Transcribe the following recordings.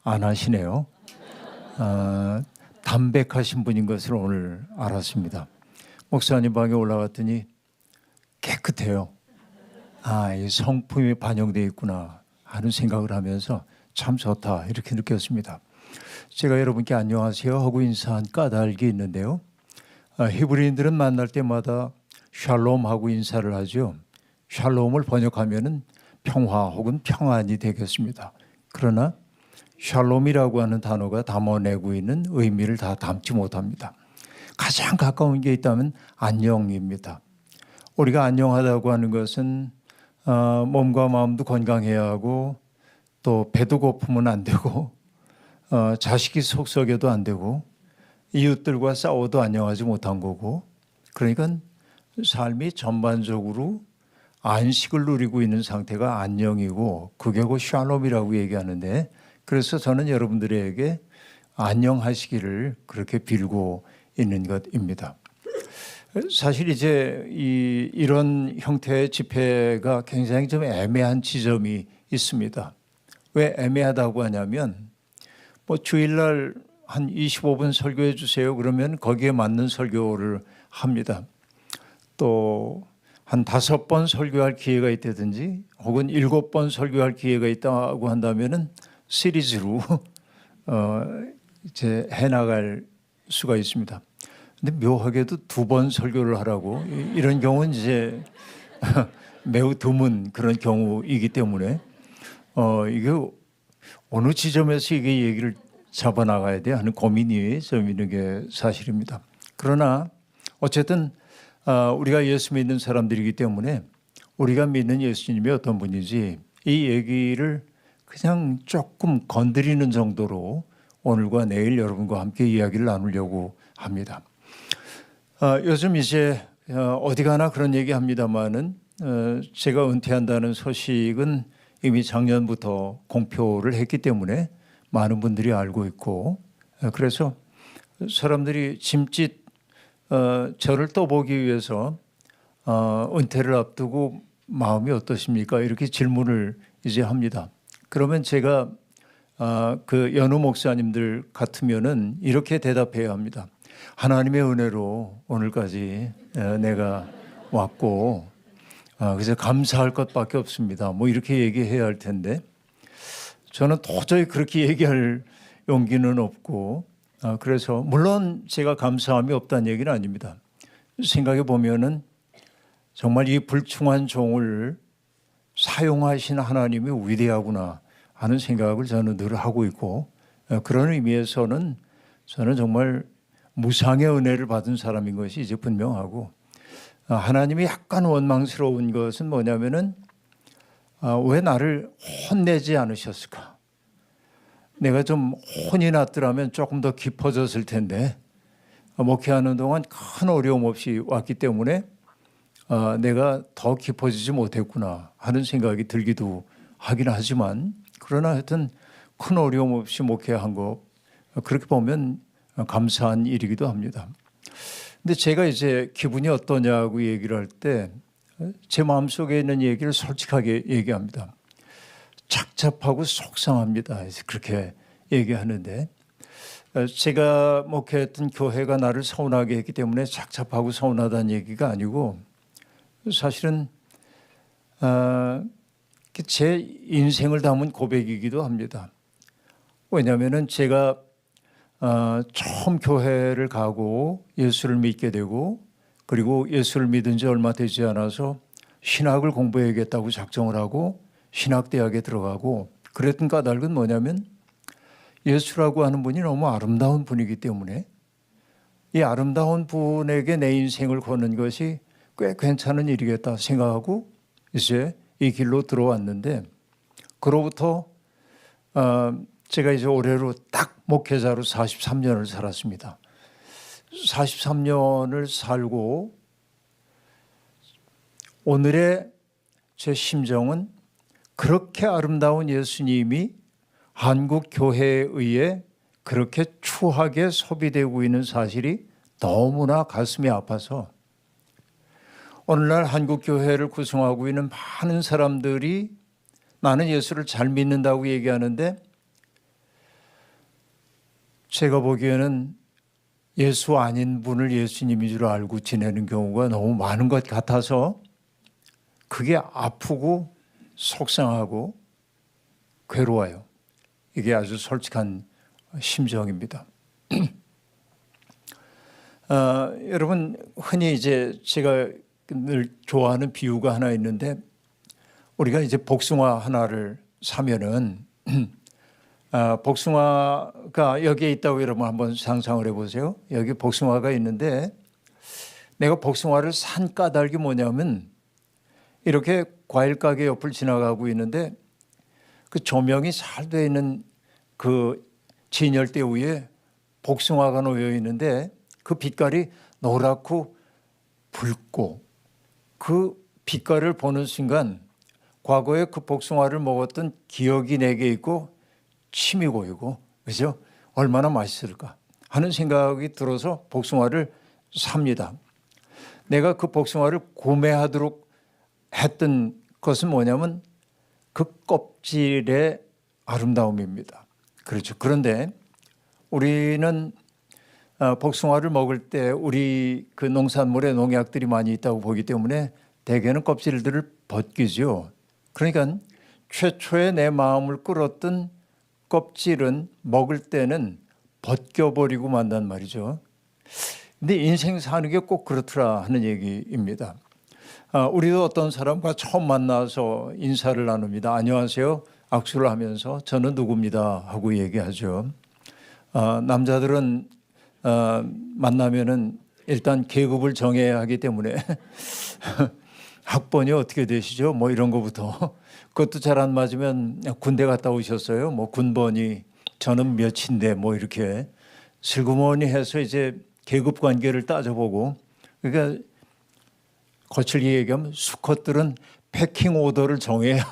안 하시네요. 담백하신 분인 것을 오늘 알았습니다. 목사님 방에 올라갔더니 깨끗해요. 이 성품이 반영되어 있구나 하는 생각을 하면서 참 좋다 이렇게 느꼈습니다. 제가 여러분께 안녕하세요 하고 인사한 까닭이 있는데요. 히브리인들은 만날 때마다 샬롬 하고 인사를 하죠. 샬롬을 번역하면은 평화 혹은 평안이 되겠습니다. 그러나 샬롬이라고 하는 단어가 담아내고 있는 의미를 다 담지 못합니다. 가장 가까운 게 있다면 안녕입니다. 우리가 안녕하다고 하는 것은 몸과 마음도 건강해야 하고 또 배도 고프면 안 되고 자식이 속썩여도 안 되고 이웃들과 싸워도 안녕하지 못한 거고, 그러니까 삶이 전반적으로 안식을 누리고 있는 상태가 안녕이고 그게 곧 샬롬이라고 얘기하는데, 그래서 저는 여러분들에게 안녕하시기를 그렇게 빌고 있는 것입니다. 사실 이제 이런 형태의 집회가 굉장히 좀 애매한 지점이 있습니다. 왜 애매하다고 하냐면 주일날 한 25분 설교해 주세요 그러면 거기에 맞는 설교를 합니다. 또 한 5번 설교할 기회가 있다든지 혹은 7번 설교할 기회가 있다고 한다면은 시리즈로 이제 해나갈 수가 있습니다. 근데 묘하게도 2번 설교를 하라고, 이런 경우는 이제 매우 드문 그런 경우이기 때문에 이게 어느 지점에서 이게 얘기를 잡아나가야 돼 하는 고민이 좀 있는 게 사실입니다. 그러나 어쨌든 우리가 예수 믿는 사람들이기 때문에 우리가 믿는 예수님이 어떤 분인지 이 얘기를 그냥 조금 건드리는 정도로 오늘과 내일 여러분과 함께 이야기를 나누려고 합니다. 요즘 이제 어디 가나 그런 얘기 합니다만은 제가 은퇴한다는 소식은 이미 작년부터 공표를 했기 때문에 많은 분들이 알고 있고, 그래서 사람들이 짐짓 저를 떠보기 위해서 은퇴를 앞두고 마음이 어떠십니까? 이렇게 질문을 이제 합니다. 그러면 제가 그 연우 목사님들 같으면은 이렇게 대답해야 합니다. 하나님의 은혜로 오늘까지 내가 왔고 그래서 감사할 것밖에 없습니다. 뭐 이렇게 얘기해야 할 텐데 저는 도저히 그렇게 얘기할 용기는 없고, 그래서 물론 제가 감사함이 없다는 얘기는 아닙니다. 생각해 보면은 정말 이 불충한 종을 사용하신 하나님이 위대하구나 하는 생각을 저는 늘 하고 있고, 그런 의미에서는 저는 정말 무상의 은혜를 받은 사람인 것이 이제 분명하고, 하나님이 약간 원망스러운 것은 뭐냐면은 왜 나를 혼내지 않으셨을까? 내가 좀 혼이 났더라면 조금 더 깊어졌을 텐데 목회하는 동안 큰 어려움 없이 왔기 때문에 내가 더 깊어지지 못했구나 하는 생각이 들기도 하긴 하지만, 그러나 하여튼 큰 어려움 없이 목회한 거 그렇게 보면 감사한 일이기도 합니다. 근데 제가 이제 기분이 어떠냐고 얘기를 할 때 제 마음속에 있는 얘기를 솔직하게 얘기합니다. 착잡하고 속상합니다. 그렇게 얘기하는데, 제가 목회했던 교회가 나를 서운하게 했기 때문에 착잡하고 서운하다는 얘기가 아니고, 사실은 제 인생을 담은 고백이기도 합니다. 왜냐하면 제가 처음 교회를 가고 예수를 믿게 되고, 그리고 예수를 믿은 지 얼마 되지 않아서 신학을 공부해야겠다고 작정을 하고 신학대학에 들어가고, 그랬던 까닭은 뭐냐면 예수라고 하는 분이 너무 아름다운 분이기 때문에 이 아름다운 분에게 내 인생을 거는 것이 꽤 괜찮은 일이겠다 생각하고 이제 이 길로 들어왔는데, 그로부터 제가 이제 올해로 딱 목회자로 43년을 살았습니다. 43년을 살고 오늘의 제 심정은 그렇게 아름다운 예수님이 한국 교회에 의해 그렇게 추하게 소비되고 있는 사실이 너무나 가슴이 아파서, 오늘날 한국 교회를 구성하고 있는 많은 사람들이 나는 예수를 잘 믿는다고 얘기하는데 제가 보기에는 예수 아닌 분을 예수님인 줄 알고 지내는 경우가 너무 많은 것 같아서 그게 아프고 속상하고 괴로워요. 이게 아주 솔직한 심정입니다. 여러분, 흔히 이제 제가 늘 좋아하는 비유가 하나 있는데, 우리가 이제 복숭아 하나를 사면은 복숭아가 여기에 있다고 여러분 한번 상상을 해보세요. 여기 복숭아가 있는데 내가 복숭아를 산 까닭이 뭐냐면, 이렇게 과일 가게 옆을 지나가고 있는데 그 조명이 잘 돼 있는 그 진열대 위에 복숭아가 놓여 있는데 그 빛깔이 노랗고 붉고, 그 빛깔을 보는 순간 과거에 그 복숭아를 먹었던 기억이 내게 있고 침이 고이고, 그죠? 얼마나 맛있을까 하는 생각이 들어서 복숭아를 삽니다. 내가 그 복숭아를 구매하도록 했던 것은 뭐냐면 그 껍질의 아름다움입니다. 그렇죠. 그런데 우리는 복숭아를 먹을 때 우리 그 농산물에 농약들이 많이 있다고 보기 때문에 대개는 껍질들을 벗기죠. 그러니까 최초에 내 마음을 끌었던 껍질은 먹을 때는 벗겨버리고 만단 말이죠. 근데 인생 사는 게 꼭 그렇더라 하는 얘기입니다. 우리도 어떤 사람과 처음 만나서 인사를 나눕니다. 안녕하세요. 악수를 하면서 저는 누구입니다 하고 얘기하죠. 남자들은 만나면은 일단 계급을 정해야 하기 때문에 학번이 어떻게 되시죠? 뭐 이런 거부터. 그것도 잘 안 맞으면 군대 갔다 오셨어요? 뭐 군번이 저는 몇인데 뭐 이렇게 슬그머니 해서 이제 계급 관계를 따져보고, 그러니까 거칠게 얘기하면 수컷들은 패킹 오더를 정해야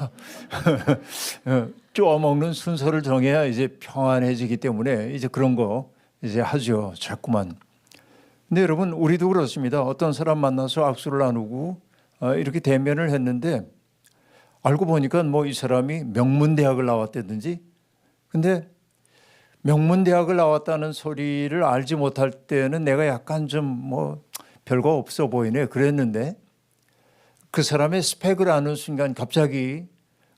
쪼아먹는 순서를 정해야 이제 평안해지기 때문에 이제 그런 거 이제 하죠. 자꾸만. 근데 여러분, 우리도 그렇습니다. 어떤 사람 만나서 악수를 나누고 이렇게 대면을 했는데 알고 보니까 뭐 이 사람이 명문대학을 나왔다든지, 근데 명문대학을 나왔다는 소리를 알지 못할 때는 내가 약간 좀 뭐 별거 없어 보이네 그랬는데, 그 사람의 스펙을 아는 순간 갑자기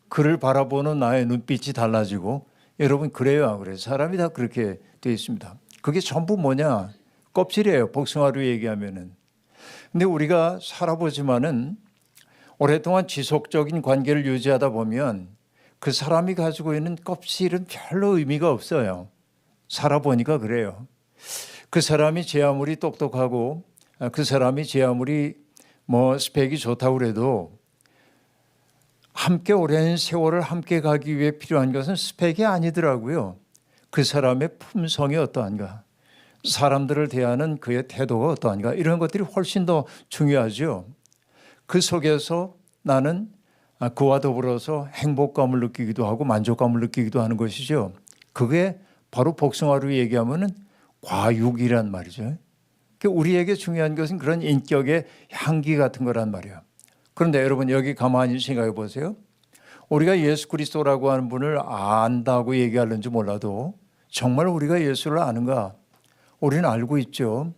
그를 바라보는 나의 눈빛이 달라지고, 여러분 그래요 안 그래요? 사람이 다 그렇게 되어 있습니다. 그게 전부 뭐냐? 껍질이에요. 복숭아로 얘기하면은. 근데 우리가 살아보지만은 오랫동안 지속적인 관계를 유지하다 보면 그 사람이 가지고 있는 껍질은 별로 의미가 없어요. 살아보니까 그래요. 그 사람이 제 아무리 똑똑하고 그 사람이 제 아무리 뭐 스펙이 좋다고 그래도 함께 오랜 세월을 함께 가기 위해 필요한 것은 스펙이 아니더라고요. 그 사람의 품성이 어떠한가, 사람들을 대하는 그의 태도가 어떠한가, 이런 것들이 훨씬 더 중요하죠. 그 속에서 나는 그와 더불어서 행복감을 느끼기도 하고 만족감을 느끼기도 하는 것이죠. 그게 바로 복숭아로 얘기하면은 과육이란 말이죠. 우리에게 중요한 것은 그런 인격의 향기 같은 거란 말이에요. 그런데 여러분, 여기 가만히 생각해 보세요. 우리가 예수 그리스도라고 하는 분을 안다고 얘기하는지 몰라도 정말 우리가 예수를 아는가? 우리는 알고 있죠.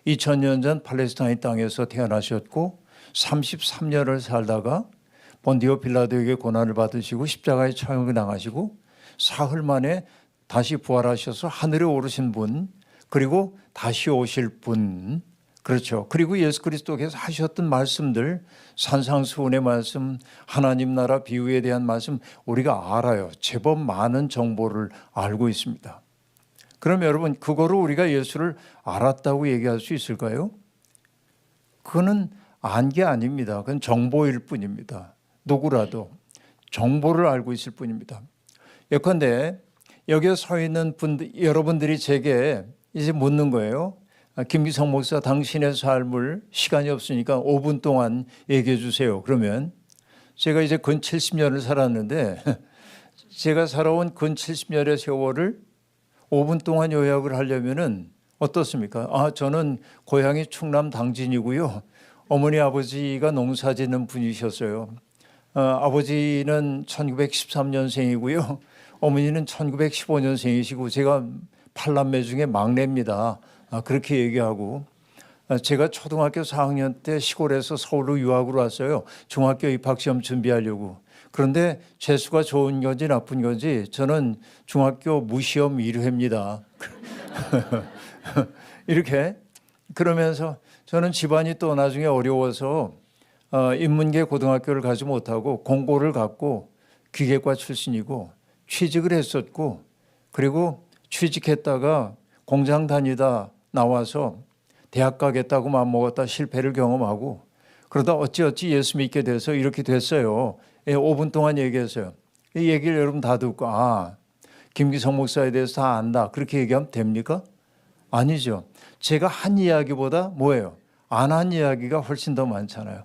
2000년 전 팔레스타인 땅에서 태어나셨고 33년을 살다가 본디오 빌라도에게 고난을 받으시고 십자가에 처형을 당하시고 사흘 만에 다시 부활하셔서 하늘에 오르신 분, 그리고 다시 오실 분, 그렇죠. 그리고 예수 그리스도께서 하셨던 말씀들, 산상수훈의 말씀, 하나님 나라 비유에 대한 말씀 우리가 알아요. 제법 많은 정보를 알고 있습니다. 그럼 여러분, 그거로 우리가 예수를 알았다고 얘기할 수 있을까요? 그거는 안 게 아닙니다. 그건 정보일 뿐입니다. 누구라도 정보를 알고 있을 뿐입니다. 예컨대 여기에 서 있는 분들, 여러분들이 제게 이제 묻는 거예요. 김기성 목사, 당신의 삶을, 시간이 없으니까 5분 동안 얘기해 주세요. 그러면 제가 이제 근 70년을 살았는데 제가 살아온 근 70년의 세월을 5분 동안 요약을 하려면은 어떻습니까? 저는 고향이 충남 당진이고요. 어머니 아버지가 농사 짓는 분이셨어요. 아버지는 1913년생이고요. 어머니는 1915년생이시고 제가 팔남매 중에 막내입니다. 그렇게 얘기하고 제가 초등학교 4학년 때 시골에서 서울로 유학을 왔어요. 중학교 입학시험 준비하려고. 그런데 재수가 좋은 건지 나쁜 건지 저는 중학교 무시험 1회입니다. 이렇게 그러면서 저는 집안이 또 나중에 어려워서 인문계 고등학교를 가지 못하고 공고를 갖고 기계과 출신이고 취직을 했었고 그리고 취직했다가 공장 다니다 나와서 대학 가겠다고 마음먹었다 실패를 경험하고 그러다 어찌어찌 예수 믿게 돼서 이렇게 됐어요. 5분 동안 얘기했어요. 이 얘기를 여러분 다 듣고 김기성 목사에 대해서 다 안다. 그렇게 얘기하면 됩니까? 아니죠. 제가 한 이야기보다 뭐예요? 안 한 이야기가 훨씬 더 많잖아요.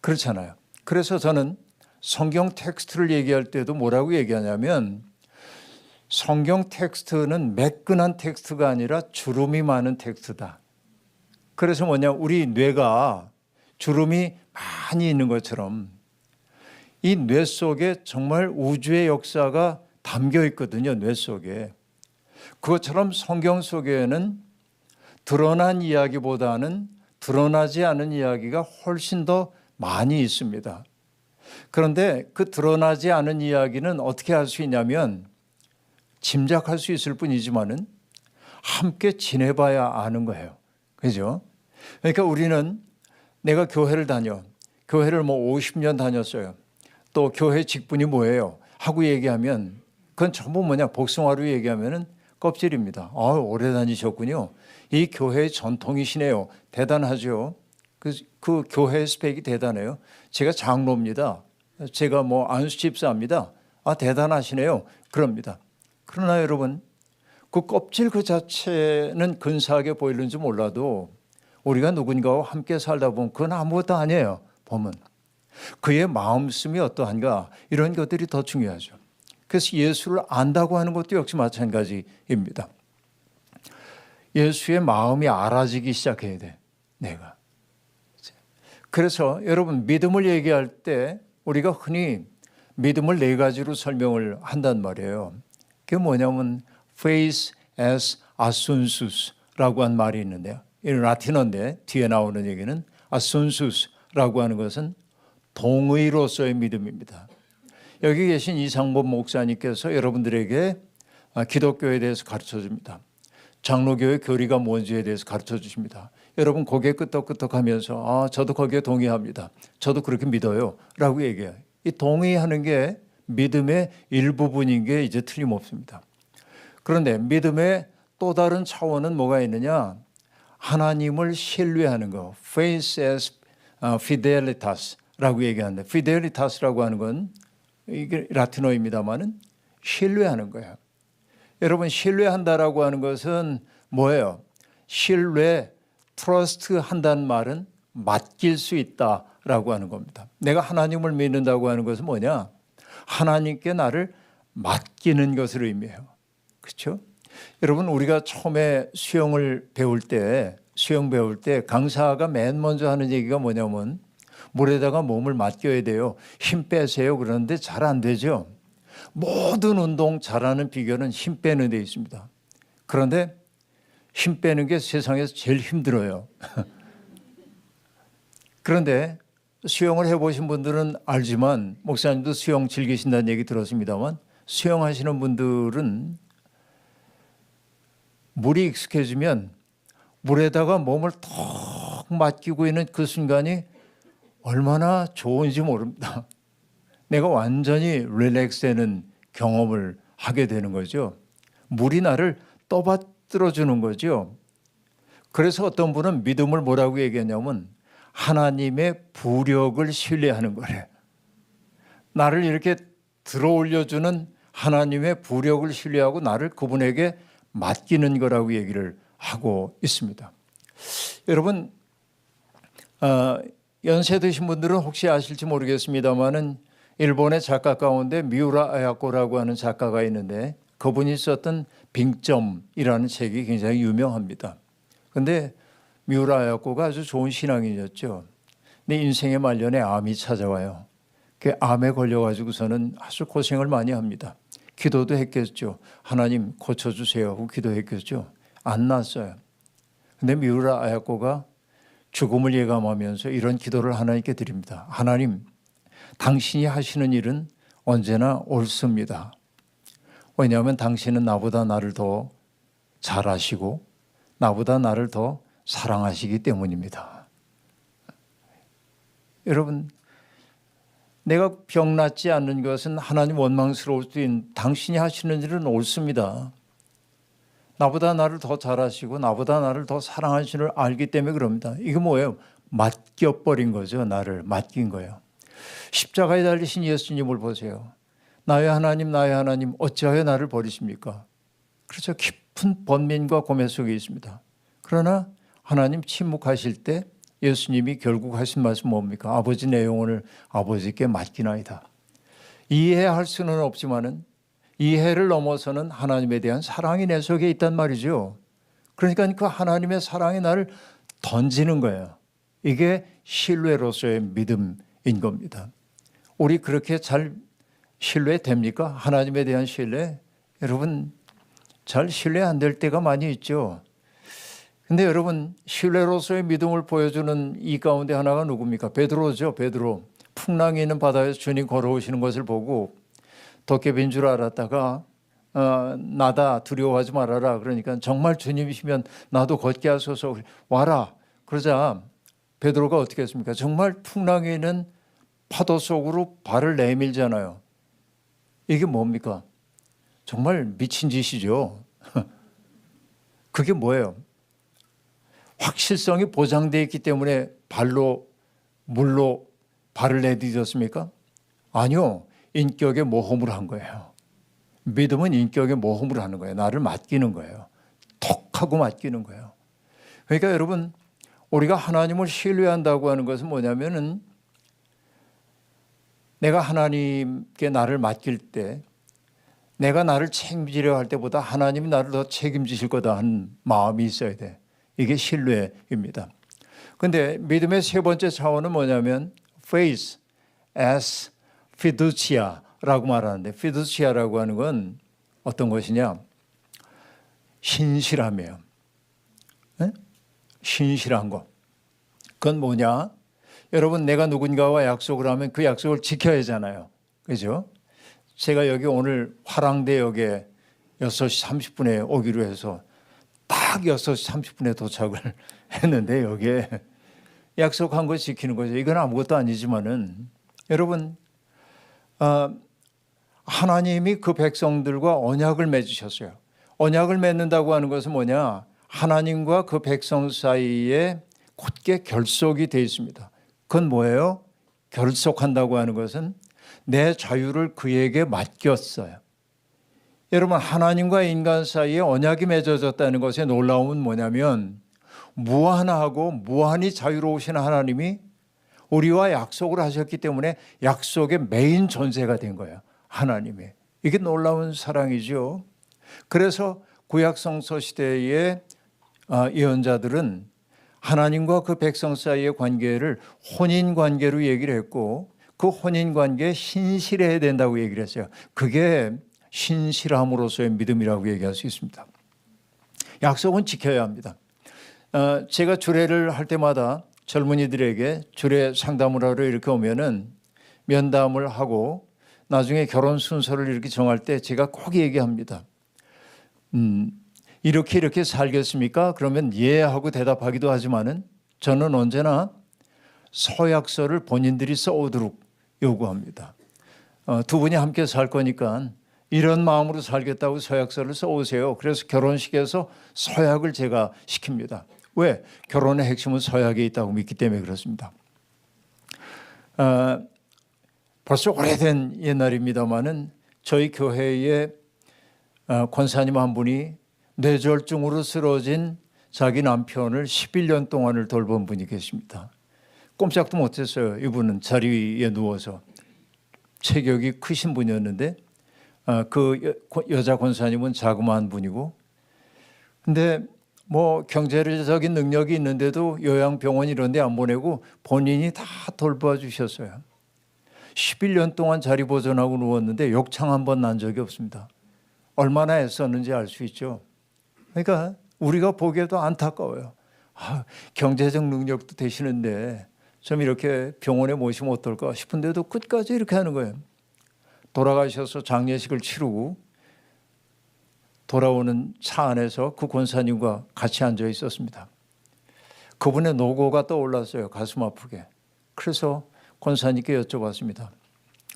그렇잖아요. 그래서 저는 성경 텍스트를 얘기할 때도 뭐라고 얘기하냐면 성경 텍스트는 매끈한 텍스트가 아니라 주름이 많은 텍스트다. 그래서 뭐냐, 우리 뇌가 주름이 많이 있는 것처럼 이 뇌 속에 정말 우주의 역사가 담겨 있거든요. 뇌 속에. 그것처럼 성경 속에는 드러난 이야기보다는 드러나지 않은 이야기가 훨씬 더 많이 있습니다. 그런데 그 드러나지 않은 이야기는 어떻게 할 수 있냐면 짐작할 수 있을 뿐이지만은 함께 지내봐야 아는 거예요. 그죠? 그러니까 우리는 내가 교회를 교회를 50년 다녔어요. 또 교회 직분이 뭐예요? 하고 얘기하면 그건 전부 복숭아로 얘기하면은 껍질입니다. 오래 다니셨군요. 이 교회의 전통이시네요. 대단하죠. 그 교회의 스펙이 대단해요. 제가 장로입니다. 제가 안수 집사입니다. 대단하시네요. 그럽니다. 그러나 여러분, 그 껍질 그 자체는 근사하게 보이는지 몰라도 우리가 누군가와 함께 살다 보면 그건 아무것도 아니에요. 보면 그의 마음씀이 어떠한가 이런 것들이 더 중요하죠. 그래서 예수를 안다고 하는 것도 역시 마찬가지입니다. 예수의 마음이 알아지기 시작해야 돼. 내가. 그래서 여러분 믿음을 얘기할 때 우리가 흔히 믿음을 4가지로 설명을 한단 말이에요. 그게 뭐냐면 faith as assunsus라고 한 말이 있는데요. 이 라틴어인데 뒤에 나오는 얘기는 assunsus라고 하는 것은 동의로서의 믿음입니다. 여기 계신 이상범 목사님께서 여러분들에게 기독교에 대해서 가르쳐 줍니다. 장로교의 교리가 뭔지에 대해서 가르쳐 주십니다. 여러분 고개 끄덕끄덕하면서 저도 거기에 동의합니다. 저도 그렇게 믿어요. 라고 얘기해요. 이 동의하는 게 믿음의 일부분인 게 이제 틀림없습니다. 그런데 믿음의 또 다른 차원은 뭐가 있느냐? 하나님을 신뢰하는 거. Faith as fidelitas라고 얘기하는데 fidelitas라고 하는 건 이게 라틴어입니다만은 신뢰하는 거예요. 여러분 신뢰한다라고 하는 것은 뭐예요? 신뢰, 트러스트 한다는 말은 맡길 수 있다라고 하는 겁니다. 내가 하나님을 믿는다고 하는 것은 뭐냐? 하나님께 나를 맡기는 것을 의미해요. 그렇죠? 여러분 우리가 처음에 수영 배울 때 강사가 맨 먼저 하는 얘기가 뭐냐면 물에다가 몸을 맡겨야 돼요. 힘 빼세요. 그러는데 잘 안 되죠. 모든 운동 잘하는 비결은 힘 빼는 데 있습니다. 그런데 힘 빼는 게 세상에서 제일 힘들어요. 그런데 수영을 해보신 분들은 알지만 목사님도 수영 즐기신다는 얘기 들었습니다만 수영하시는 분들은 물이 익숙해지면 물에다가 몸을 턱 맡기고 있는 그 순간이 얼마나 좋은지 모릅니다. 내가 완전히 릴렉스되는 경험을 하게 되는 거죠. 물이 나를 떠받들어 주는 거죠. 그래서 어떤 분은 믿음을 뭐라고 얘기하냐면 하나님의 부력을 신뢰하는 거래. 나를 이렇게 들어 올려주는 하나님의 부력을 신뢰하고 나를 그분에게 맡기는 거라고 얘기를 하고 있습니다. 여러분 연세 드신 분들은 혹시 아실지 모르겠습니다만은 일본의 작가 가운데 미우라 아야코라고 하는 작가가 있는데 그분이 썼던 빙점이라는 책이 굉장히 유명합니다. 그런데 미우라 아야코가 아주 좋은 신앙인이었죠. 근데 인생의 말년에 암이 찾아와요. 그 암에 걸려가지고서는 아주 고생을 많이 합니다. 기도도 했겠죠. 하나님 고쳐주세요 하고 기도했겠죠. 안 났어요. 근데 미우라 아야코가 죽음을 예감하면서 이런 기도를 하나님께 드립니다. 하나님, 당신이 하시는 일은 언제나 옳습니다. 왜냐하면 당신은 나보다 나를 더 잘 아시고 나보다 나를 더 사랑하시기 때문입니다. 여러분, 내가 병 낫지 않는 것은 하나님 원망스러울 수도 있는, 당신이 하시는 일은 옳습니다. 나보다 나를 더 잘 아시고 나보다 나를 더 사랑하시는 줄 알기 때문에 그럽니다. 이게 뭐예요? 맡겨버린 거죠. 나를 맡긴 거예요. 십자가에 달리신 예수님을 보세요. 나의 하나님 어찌하여 나를 버리십니까? 그렇죠. 깊은 번민과 고뇌 속에 있습니다. 그러나 하나님 침묵하실 때 예수님이 결국 하신 말씀 뭡니까? 아버지 내 영혼을 아버지께 맡기나이다. 이해할 수는 없지만은 이해를 넘어서는 하나님에 대한 사랑이 내 속에 있단 말이죠. 그러니까 그 하나님의 사랑이 나를 던지는 거예요. 이게 신뢰로서의 믿음인 겁니다. 우리 그렇게 잘 신뢰됩니까? 하나님에 대한 신뢰? 여러분, 잘 신뢰 안 될 때가 많이 있죠. 근데 여러분, 신뢰로서의 믿음을 보여주는 이 가운데 하나가 누굽니까? 베드로죠. 베드로. 풍랑이 있는 바다에서 주님 걸어오시는 것을 보고 도깨비인 줄 알았다가 나다, 두려워하지 말아라. 그러니까 정말 주님이시면 나도 걷게 하소서, 와라. 그러자 베드로가 어떻게 했습니까? 정말 풍랑이 있는 파도 속으로 발을 내밀잖아요. 이게 뭡니까? 정말 미친 짓이죠. 그게 뭐예요? 확실성이 보장되어 있기 때문에 물로 발을 내디뎠습니까? 아니요. 인격의 모험을 한 거예요. 믿음은 인격의 모험을 하는 거예요. 나를 맡기는 거예요. 톡 하고 맡기는 거예요. 그러니까 여러분, 우리가 하나님을 신뢰한다고 하는 것은 뭐냐면은 내가 하나님께 나를 맡길 때 내가 나를 책임지려 할 때보다 하나님이 나를 더 책임지실 거다 하는 마음이 있어야 돼. 이게 신뢰입니다. 그런데 믿음의 세 번째 차원은 뭐냐면 faith as fiducia라고 말하는데, fiducia라고 하는 건 어떤 것이냐? 신실함이에요. 네? 신실한 거. 그건 뭐냐? 여러분, 내가 누군가와 약속을 하면 그 약속을 지켜야 하잖아요. 그죠? 제가 여기 오늘 화랑대역에 6시 30분에 오기로 해서 딱 6시 30분에 도착을 했는데 여기에 약속한 거 지키는 거죠. 이건 아무것도 아니지만은 여러분, 하나님이 그 백성들과 언약을 맺으셨어요. 언약을 맺는다고 하는 것은 뭐냐? 하나님과 그 백성 사이에 곧게 결속이 되어 있습니다. 그건 뭐예요? 결속한다고 하는 것은 내 자유를 그에게 맡겼어요. 여러분, 하나님과 인간 사이에 언약이 맺어졌다는 것의 놀라움은 뭐냐면 무한하고 무한히 자유로우신 하나님이 우리와 약속을 하셨기 때문에 약속의 메인 존재가 된 거예요. 하나님이. 이게 놀라운 사랑이죠. 그래서 구약 성서 시대의 예언자들은 하나님과 그 백성 사이의 관계를 혼인 관계로 얘기를 했고 그 혼인 관계에 신실해야 된다고 얘기를 했어요. 그게 신실함으로서의 믿음이라고 얘기할 수 있습니다. 약속은 지켜야 합니다. 제가 주례를 할 때마다 젊은이들에게 주례 상담을 하러 이렇게 오면은 면담을 하고 나중에 결혼 순서를 이렇게 정할 때 제가 꼭 얘기합니다. 이렇게 살겠습니까? 그러면 예 하고 대답하기도 하지만은 저는 언제나 서약서를 본인들이 써오도록 요구합니다. 두 분이 함께 살 거니까 이런 마음으로 살겠다고 서약서를 써오세요. 그래서 결혼식에서 서약을 제가 시킵니다. 왜? 결혼의 핵심은 서약에 있다고 믿기 때문에 그렇습니다. 벌써 오래된 옛날입니다마는 저희 교회에 권사님 한 분이 뇌졸중으로 쓰러진 자기 남편을 11년 동안을 돌본 분이 계십니다. 꼼짝도 못했어요. 이분은 자리에 누워서. 체격이 크신 분이었는데 그 여자 권사님은 자그마한 분이고, 근데 뭐 경제적인 능력이 있는데도 요양병원 이런 데 안 보내고 본인이 다 돌봐 주셨어요. 11년 동안 자리 보존하고 누웠는데 욕창 한 번 난 적이 없습니다. 얼마나 애썼는지 알 수 있죠. 그러니까 우리가 보기에도 안타까워요. 경제적 능력도 되시는데 좀 이렇게 병원에 모시면 어떨까 싶은데도 끝까지 이렇게 하는 거예요. 돌아가셔서 장례식을 치르고 돌아오는 차 안에서 그 권사님과 같이 앉아 있었습니다. 그분의 노고가 떠올랐어요. 가슴 아프게. 그래서 권사님께 여쭤봤습니다.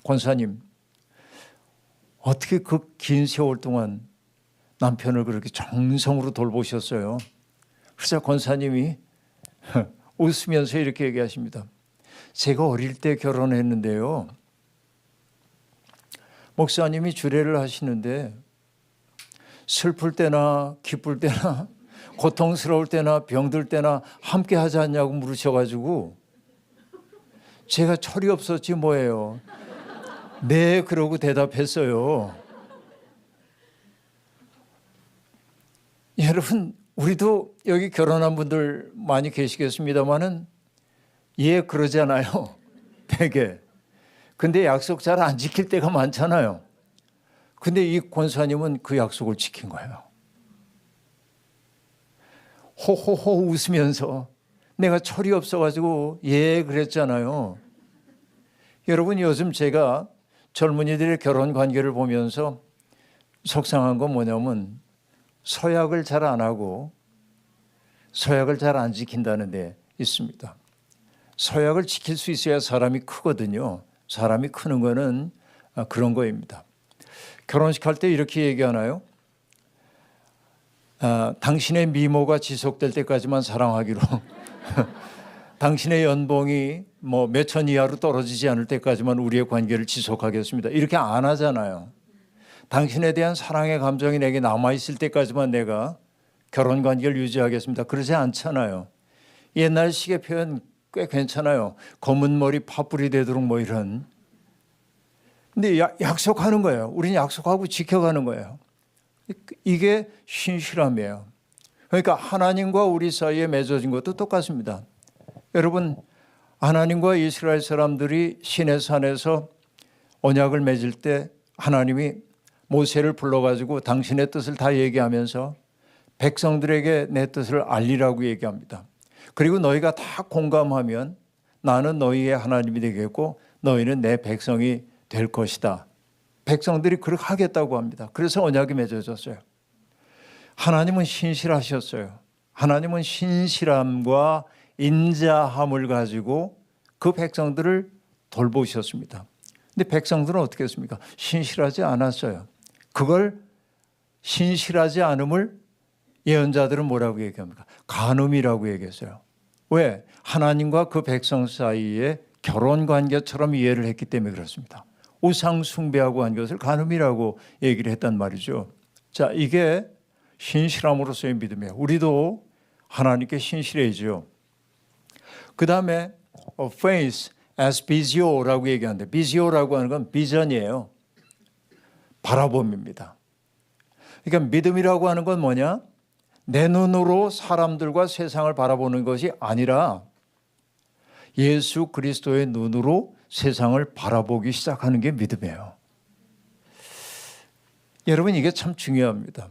권사님, 어떻게 그 긴 세월 동안 남편을 그렇게 정성으로 돌보셨어요? 그래서 권사님이 웃으면서 이렇게 얘기하십니다. 제가 어릴 때 결혼했는데요. 목사님이 주례를 하시는데 슬플 때나 기쁠 때나 고통스러울 때나 병들 때나 함께 하지 않냐고 물으셔가지고 제가 철이 없었지 뭐예요. 네, 그러고 대답했어요. 여러분, 우리도 여기 결혼한 분들 많이 계시겠습니다만은 예, 그러잖아요. 되게. 근데 약속 잘 안 지킬 때가 많잖아요. 근데 이 권사님은 그 약속을 지킨 거예요. 호호호 웃으면서 내가 철이 없어가지고 예, 그랬잖아요. 여러분, 요즘 제가 젊은이들의 결혼 관계를 보면서 속상한 건 뭐냐면 서약을 잘 안 하고 서약을 잘 안 지킨다는 데 있습니다. 서약을 지킬 수 있어야 사람이 크거든요. 사람이 크는 거는 그런 거입니다. 결혼식 할 때 이렇게 얘기하나요? 당신의 미모가 지속될 때까지만 사랑하기로 당신의 연봉이 뭐 몇천 이하로 떨어지지 않을 때까지만 우리의 관계를 지속하겠습니다. 이렇게 안 하잖아요. 당신에 대한 사랑의 감정이 내게 남아있을 때까지만 내가 결혼 관계를 유지하겠습니다. 그러지 않잖아요. 옛날식의 표현 꽤 괜찮아요. 검은 머리 파뿌리 되도록 뭐 이런. 근데 약속하는 거예요. 우리는 약속하고 지켜가는 거예요. 이게 신실함이에요. 그러니까 하나님과 우리 사이에 맺어진 것도 똑같습니다. 여러분, 하나님과 이스라엘 사람들이 시내산에서 언약을 맺을 때 하나님이 모세를 불러가지고 당신의 뜻을 다 얘기하면서 백성들에게 내 뜻을 알리라고 얘기합니다. 그리고 너희가 다 공감하면 나는 너희의 하나님이 되겠고 너희는 내 백성이 될 것이다. 백성들이 그렇게 하겠다고 합니다. 그래서 언약이 맺어졌어요. 하나님은 신실하셨어요. 하나님은 신실함과 인자함을 가지고 그 백성들을 돌보셨습니다. 근데 백성들은 어떻게 했습니까? 신실하지 않았어요. 그걸 신실하지 않음을 예언자들은 뭐라고 얘기합니까? 간음이라고 얘기했어요. 왜? 하나님과 그 백성 사이에 결혼 관계처럼 이해를 했기 때문에 그렇습니다. 우상 숭배하고 한 것을 간음이라고 얘기를 했단 말이죠. 자, 이게 신실함으로서의 믿음이에요. 우리도 하나님께 신실해지요. 그 다음에 faith as visio라고 얘기하는데 visio라고 하는 건 비전이에요. 바라봄입니다. 그러니까 믿음이라고 하는 건 뭐냐? 내 눈으로 사람들과 세상을 바라보는 것이 아니라 예수 그리스도의 눈으로 세상을 바라보기 시작하는 게 믿음이에요. 여러분, 이게 참 중요합니다.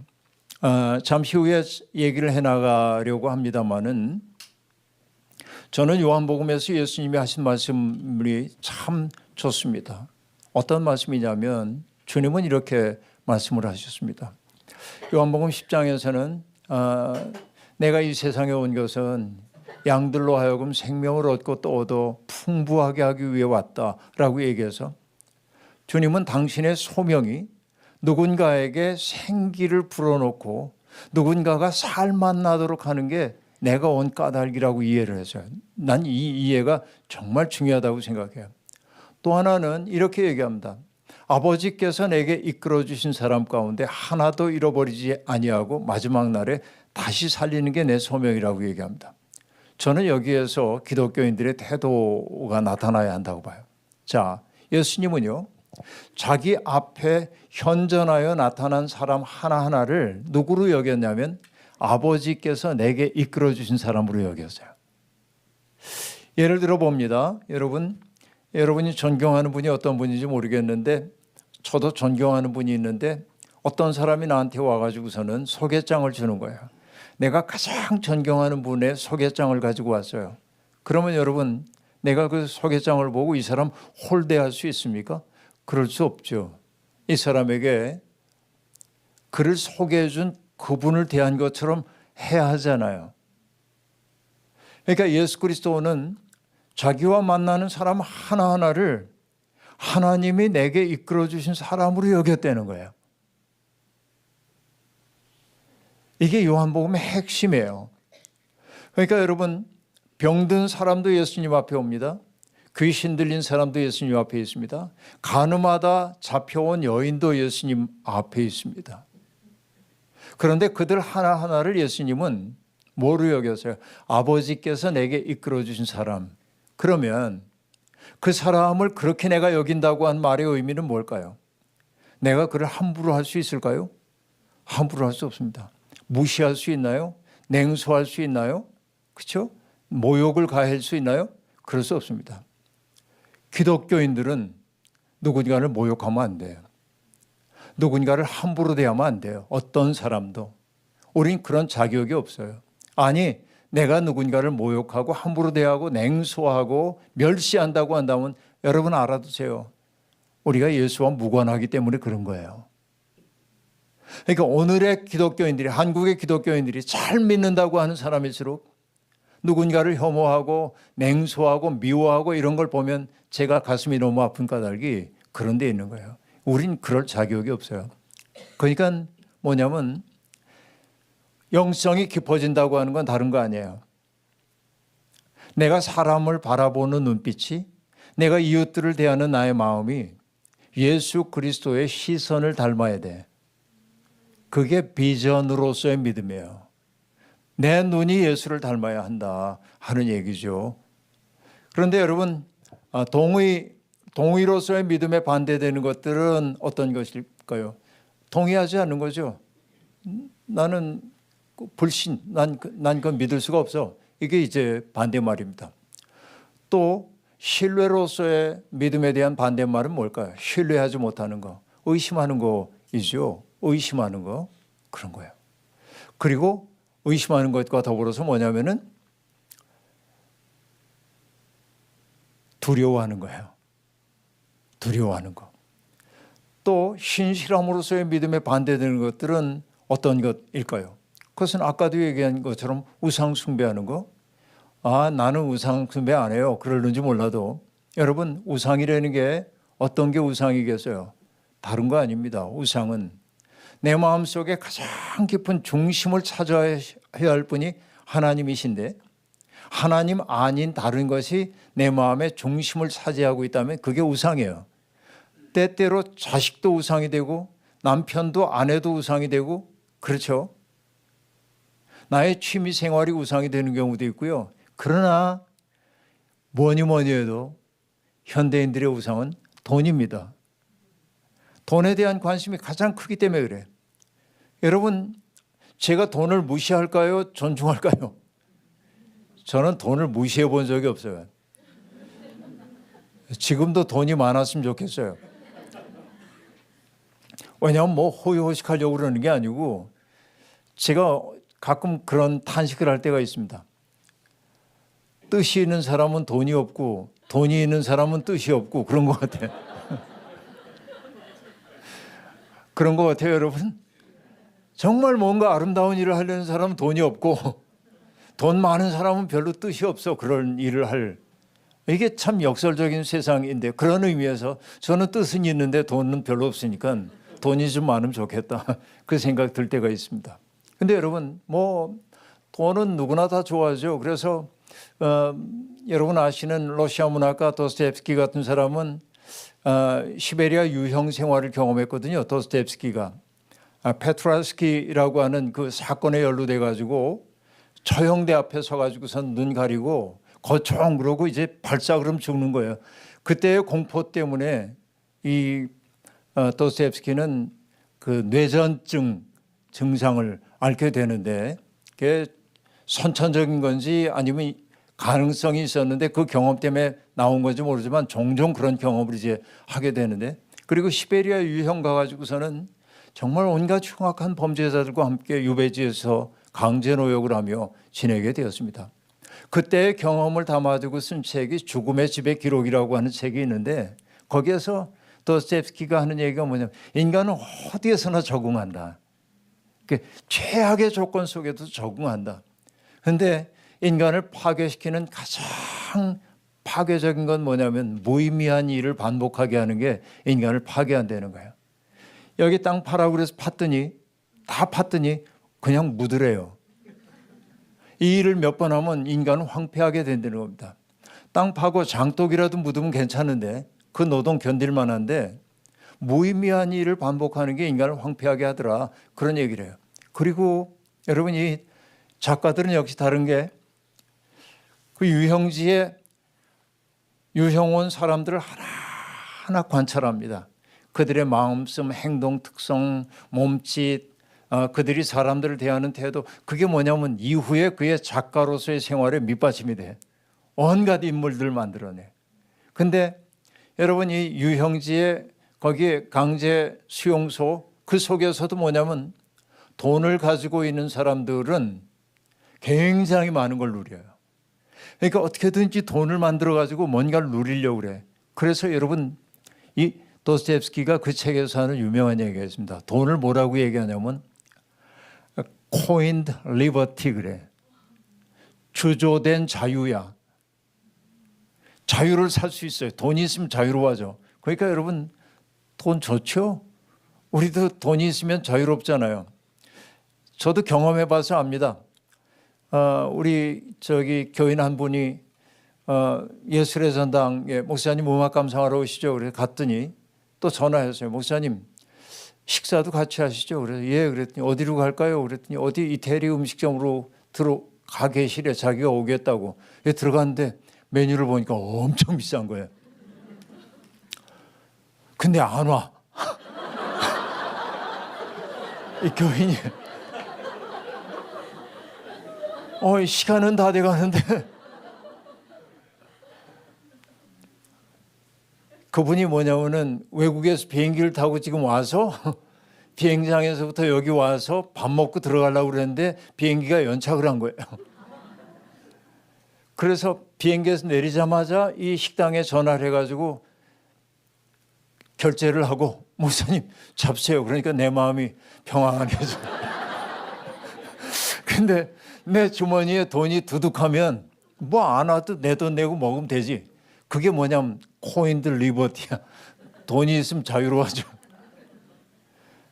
잠시 후에 얘기를 해나가려고 합니다마는 저는 요한복음에서 예수님이 하신 말씀이 참 좋습니다. 어떤 말씀이냐면 주님은 이렇게 말씀을 하셨습니다. 요한복음 10장에서는 내가 이 세상에 온 것은 양들로 하여금 생명을 얻고 또 얻어 풍부하게 하기 위해 왔다라고 얘기해서 주님은 당신의 소명이 누군가에게 생기를 불어넣고 누군가가 살만 나도록 하는 게 내가 온 까닭이라고 이해를 했어요. 난 이 이해가 정말 중요하다고 생각해요. 또 하나는 이렇게 얘기합니다. 아버지께서 내게 이끌어 주신 사람 가운데 하나도 잃어버리지 아니하고 마지막 날에 다시 살리는 게 내 소명이라고 얘기합니다. 저는 여기에서 기독교인들의 태도가 나타나야 한다고 봐요. 자, 예수님은요, 자기 앞에 현존하여 나타난 사람 하나하나를 누구로 여겼냐면 아버지께서 내게 이끌어 주신 사람으로 여겼어요. 예를 들어 봅니다. 여러분, 여러분이 존경하는 분이 어떤 분인지 모르겠는데 저도 존경하는 분이 있는데 어떤 사람이 나한테 와가지고서는 소개장을 주는 거예요. 내가 가장 존경하는 분의 소개장을 가지고 왔어요. 그러면 여러분 내가 그 소개장을 보고 이 사람 홀대할 수 있습니까? 그럴 수 없죠. 이 사람에게 그를 소개해 준 그분을 대한 것처럼 해야 하잖아요. 그러니까 예수 그리스도는 자기와 만나는 사람 하나하나를 하나님이 내게 이끌어 주신 사람으로 여겼다는 거예요. 이게 요한복음의 핵심이에요. 그러니까 여러분 병든 사람도 예수님 앞에 옵니다. 귀신 들린 사람도 예수님 앞에 있습니다. 가늠하다 잡혀온 여인도 예수님 앞에 있습니다. 그런데 그들 하나하나를 예수님은 뭐로 여겼어요? 아버지께서 내게 이끌어 주신 사람. 그러면 그 사람을 그렇게 내가 여긴다고 한 말의 의미는 뭘까요? 내가 그를 함부로 할 수 있을까요? 함부로 할 수 없습니다. 무시할 수 있나요? 냉소할 수 있나요? 그렇죠? 모욕을 가할 수 있나요? 그럴 수 없습니다. 기독교인들은 누군가를 모욕하면 안 돼요. 누군가를 함부로 대하면 안 돼요. 어떤 사람도. 우린 그런 자격이 없어요. 아니 내가 누군가를 모욕하고 함부로 대하고 냉소하고 멸시한다고 한다면 여러분 알아두세요. 우리가 예수와 무관하기 때문에 그런 거예요. 그러니까 오늘의 기독교인들이 한국의 기독교인들이 잘 믿는다고 하는 사람일수록 누군가를 혐오하고 냉소하고 미워하고 이런 걸 보면 제가 가슴이 너무 아픈 까닭이 그런 데 있는 거예요. 우린 그럴 자격이 없어요. 그러니까 뭐냐면 영성이 깊어진다고 하는 건 다른 거 아니에요. 내가 사람을 바라보는 눈빛이 내가 이웃들을 대하는 나의 마음이 예수 그리스도의 시선을 닮아야 돼. 그게 비전으로서의 믿음이에요. 내 눈이 예수를 닮아야 한다 하는 얘기죠. 그런데 여러분 동의로서의 믿음에 반대되는 것들은 어떤 것일까요? 동의하지 않는 거죠. 나는 불신, 난 그건 믿을 수가 없어. 이게 이제 반대말입니다. 또 신뢰로서의 믿음에 대한 반대말은 뭘까요? 신뢰하지 못하는 거, 의심하는 거이죠. 의심하는 거 그런 거예요. 그리고 의심하는 것과 더불어서 뭐냐면은 두려워하는 거예요. 두려워하는 거. 또 신실함으로서의 믿음에 반대되는 것들은 어떤 것일까요? 그것은 아까도 얘기한 것처럼 우상 숭배하는 거. 나는 우상 숭배 안 해요. 그러는지 몰라도 여러분 우상이라는 게 어떤 게 우상이겠어요? 다른 거 아닙니다. 우상은 내 마음속에 가장 깊은 중심을 찾아야 할 분이 하나님이신데 하나님 아닌 다른 것이 내 마음의 중심을 차지하고 있다면 그게 우상이에요. 때때로 자식도 우상이 되고 남편도 아내도 우상이 되고 그렇죠. 나의 취미 생활이 우상이 되는 경우도 있고요. 그러나 뭐니 해도 현대인들의 우상은 돈입니다. 돈에 대한 관심이 가장 크기 때문에 그래. 여러분 제가 돈을 무시할까요? 존중할까요? 저는 돈을 무시해 본 적이 없어요. 지금도 돈이 많았으면 좋겠어요. 왜냐하면 뭐 호의호식하려고 그러는 게 아니고 제가 가끔 그런 탄식을 할 때가 있습니다. 뜻이 있는 사람은 돈이 없고 돈이 있는 사람은 뜻이 없고 그런 것 같아요. 그런 것 같아요, 여러분. 정말 뭔가 아름다운 일을 하려는 사람은 돈이 없고 돈 많은 사람은 별로 뜻이 없어 그런 일을 할. 이게 참 역설적인 세상인데 그런 의미에서 저는 뜻은 있는데 돈은 별로 없으니까 돈이 좀 많으면 좋겠다 그 생각 들 때가 있습니다. 근데 여러분 뭐 돈은 누구나 다 좋아하죠. 그래서 여러분 아시는 러시아 문학가 도스토옙스키 같은 사람은 시베리아 유형 생활을 경험했거든요. 도스토옙스키가 페트라스키라고 하는 그 사건에 연루돼 가지고 처형대 앞에 서가지고선 눈 가리고 거총 그러고 이제 발작으로 죽는 거예요. 그때의 공포 때문에 이 도스토옙스키는 그 뇌전증 증상을 앓게 되는데 그게 선천적인 건지 아니면 가능성이 있었는데 그 경험 때문에 나온 건지 모르지만 종종 그런 경험을 이제 하게 되는데, 그리고 시베리아 유형 가가지고서는 정말 온갖 흉악한 범죄자들과 함께 유배지에서 강제 노역을 하며 지내게 되었습니다. 그때의 경험을 담아두고 쓴 책이 죽음의 집의 기록이라고 하는 책이 있는데, 거기에서 도스토옙스키가 하는 얘기가 뭐냐면 인간은 어디에서나 적응한다. 최악의 조건 속에도 적응한다. 그런데 인간을 파괴시키는 가장 파괴적인 건 뭐냐면 무의미한 일을 반복하게 하는 게 인간을 파괴한다는 거예요. 여기 땅 파라고 그래서 다 팠더니 그냥 묻으래요. 이 일을 몇 번 하면 인간은 황폐하게 된다는 겁니다. 땅 파고 장독이라도 묻으면 괜찮은데 그 노동 견딜 만한데 무의미한 일을 반복하는 게 인간을 황폐하게 하더라, 그런 얘기를 해요. 그리고 여러분, 이 작가들은 역시 다른 게 그 유형지에 유형 온 사람들을 하나하나 관찰합니다. 그들의 마음씀, 행동 특성, 몸짓, 그들이 사람들을 대하는 태도, 그게 뭐냐면 이후에 그의 작가로서의 생활에 밑받침이 돼. 온갖 인물들을 만들어내. 근데 여러분, 이 유형지에 거기에 강제 수용소 그 속에서도 뭐냐면 돈을 가지고 있는 사람들은 굉장히 많은 걸 누려요. 그러니까 어떻게든지 돈을 만들어 가지고 뭔가를 누리려고 그래. 그래서 여러분, 이 도스토옙스키가 그 책에서 하는 유명한 얘기가 있습니다. 돈을 뭐라고 얘기하냐면 coined liberty 그래. 주조된 자유야. 자유를 살 수 있어요. 돈이 있으면 자유로워져. 그러니까 여러분, 돈 좋죠? 우리도 돈이 있으면 자유롭잖아요. 저도 경험해 봐서 압니다. 우리 교인 한 분이 예술의 전당에 목사님 음악 감상하러 오시죠. 그래서 갔더니 또 전화했어요. 목사님 식사도 같이 하시죠. 그래서 예, 그랬더니 어디로 갈까요? 그랬더니 어디 이태리 음식점으로 가 계시래. 자기가 오겠다고. 들어갔는데 메뉴를 보니까 엄청 비싼 거예요. 근데 안 와. 이 교인이 시간은 다 돼가는데 그분이 뭐냐면은 외국에서 비행기를 타고 지금 와서 비행장에서부터 여기 와서 밥 먹고 들어가려고 그랬는데 비행기가 연착을 한 거예요. 그래서 비행기에서 내리자마자 이 식당에 전화를 해가지고 결제를 하고 목사님 잡세요. 그러니까 내 마음이 평안해져. 근데 내 주머니에 돈이 두둑하면 뭐 안 와도 내 돈 내고 먹으면 되지. 그게 뭐냐면 코인드 리버티야. 돈이 있으면 자유로워져.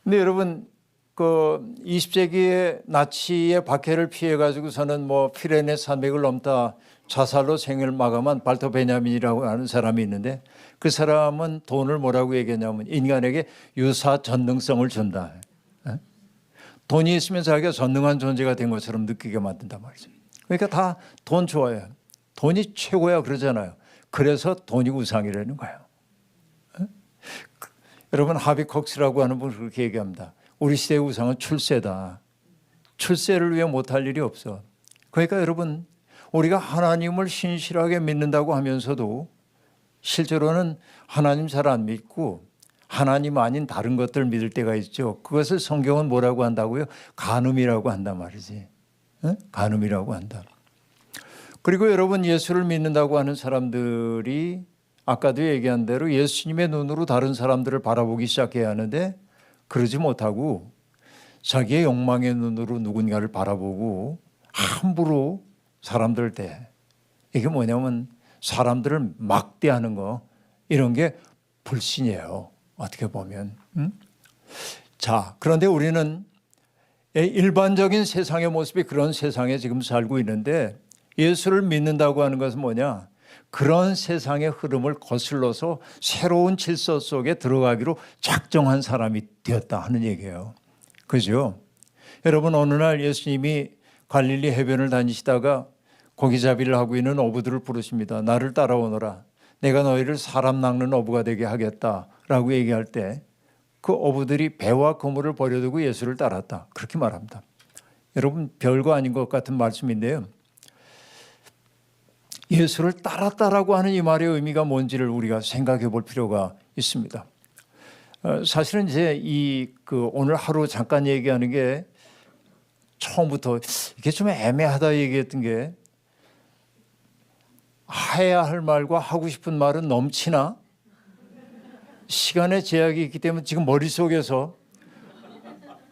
근데 여러분, 그 20세기에 나치의 박해를 피해 가지고서는 뭐 피레네 산맥을 넘다 자살로 생을 마감한 발터 베냐민이라고 하는 사람이 있는데, 그 사람은 돈을 뭐라고 얘기하냐면 인간에게 유사 전능성을 준다. 돈이 있으면 자기가 전능한 존재가 된 것처럼 느끼게 만든단 말이죠. 그러니까 다 돈 좋아해요. 돈이 최고야 그러잖아요. 그래서 돈이 우상이라는 거예요. 여러분, 하비 콕스라고 하는 분은 그렇게 얘기합니다. 우리 시대의 우상은 출세다. 출세를 위해 못할 일이 없어. 그러니까 여러분, 우리가 하나님을 신실하게 믿는다고 하면서도 실제로는 하나님 잘 안 믿고 하나님 아닌 다른 것들 믿을 때가 있죠. 그것을 성경은 뭐라고 한다고요? 간음이라고 한단 말이지. 간음이라고 한다. 그리고 여러분, 예수를 믿는다고 하는 사람들이 아까도 얘기한 대로 예수님의 눈으로 다른 사람들을 바라보기 시작해야 하는데, 그러지 못하고 자기의 욕망의 눈으로 누군가를 바라보고 함부로 사람들 대, 이게 뭐냐면 사람들을 막대하는 거, 이런 게 불신이에요. 어떻게 보면. 자, 그런데 우리는 일반적인 세상의 모습이 그런 세상에 지금 살고 있는데, 예수를 믿는다고 하는 것은 뭐냐? 그런 세상의 흐름을 거슬러서 새로운 질서 속에 들어가기로 작정한 사람이 되었다 하는 얘기예요. 그죠? 여러분, 어느 날 예수님이 갈릴리 해변을 다니시다가 고기잡이를 하고 있는 어부들을 부르십니다. 나를 따라오너라. 내가 너희를 사람 낚는 어부가 되게 하겠다라고 얘기할 때 그 어부들이 배와 그물을 버려두고 예수를 따랐다. 그렇게 말합니다. 여러분, 별거 아닌 것 같은 말씀인데요. 예수를 따랐다라고 하는 이 말의 의미가 뭔지를 우리가 생각해 볼 필요가 있습니다. 사실은 이제 오늘 하루 잠깐 얘기하는 게 처음부터 이게 좀 애매하다 얘기했던 게 해야 할 말과 하고 싶은 말은 넘치나 시간의 제약이 있기 때문에 지금 머릿속에서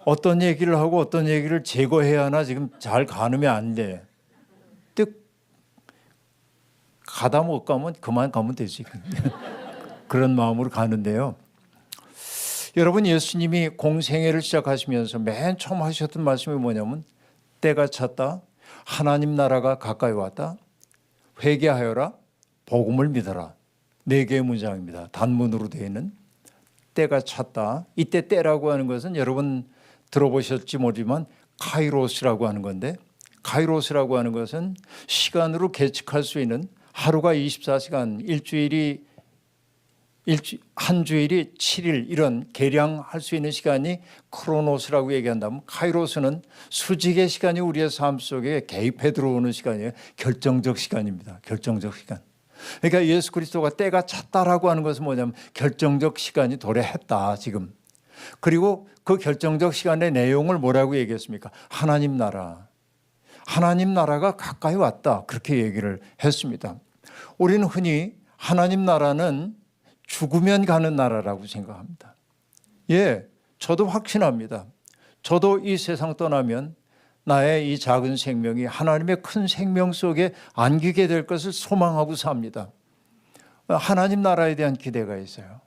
어떤 얘기를 하고 어떤 얘기를 제거해야 하나 지금 잘 가늠이 안 돼. 뜻 가다 못 가면 그만 가면 되지. 그런 마음으로 가는데요. 여러분, 예수님이 공생애를 시작하시면서 맨 처음 하셨던 말씀이 뭐냐면 때가 찼다. 하나님 나라가 가까이 왔다. 회개하여라. 복음을 믿어라. 4개의 문장입니다. 단문으로 되어 있는 때가 찼다. 이때 때라고 하는 것은 여러분 들어보셨지 모르지만 카이로스라고 하는 건데, 카이로스라고 하는 것은 시간으로 계측할 수 있는 하루가 24시간, 한 주일이 7일 이런 계량할 수 있는 시간이 크로노스라고 얘기한다면, 카이로스는 수직의 시간이 우리의 삶 속에 개입해 들어오는 시간이에요. 결정적 시간입니다. 결정적 시간. 그러니까 예수 그리스도가 때가 찼다라고 하는 것은 뭐냐면 결정적 시간이 도래했다 지금. 그리고 그 결정적 시간의 내용을 뭐라고 얘기했습니까? 하나님 나라. 하나님 나라가 가까이 왔다. 그렇게 얘기를 했습니다. 우리는 흔히 하나님 나라는 죽으면 가는 나라라고 생각합니다. 예, 저도 확신합니다. 저도 이 세상 떠나면 나의 이 작은 생명이 하나님의 큰 생명 속에 안기게 될 것을 소망하고 삽니다. 하나님 나라에 대한 기대가 있어요.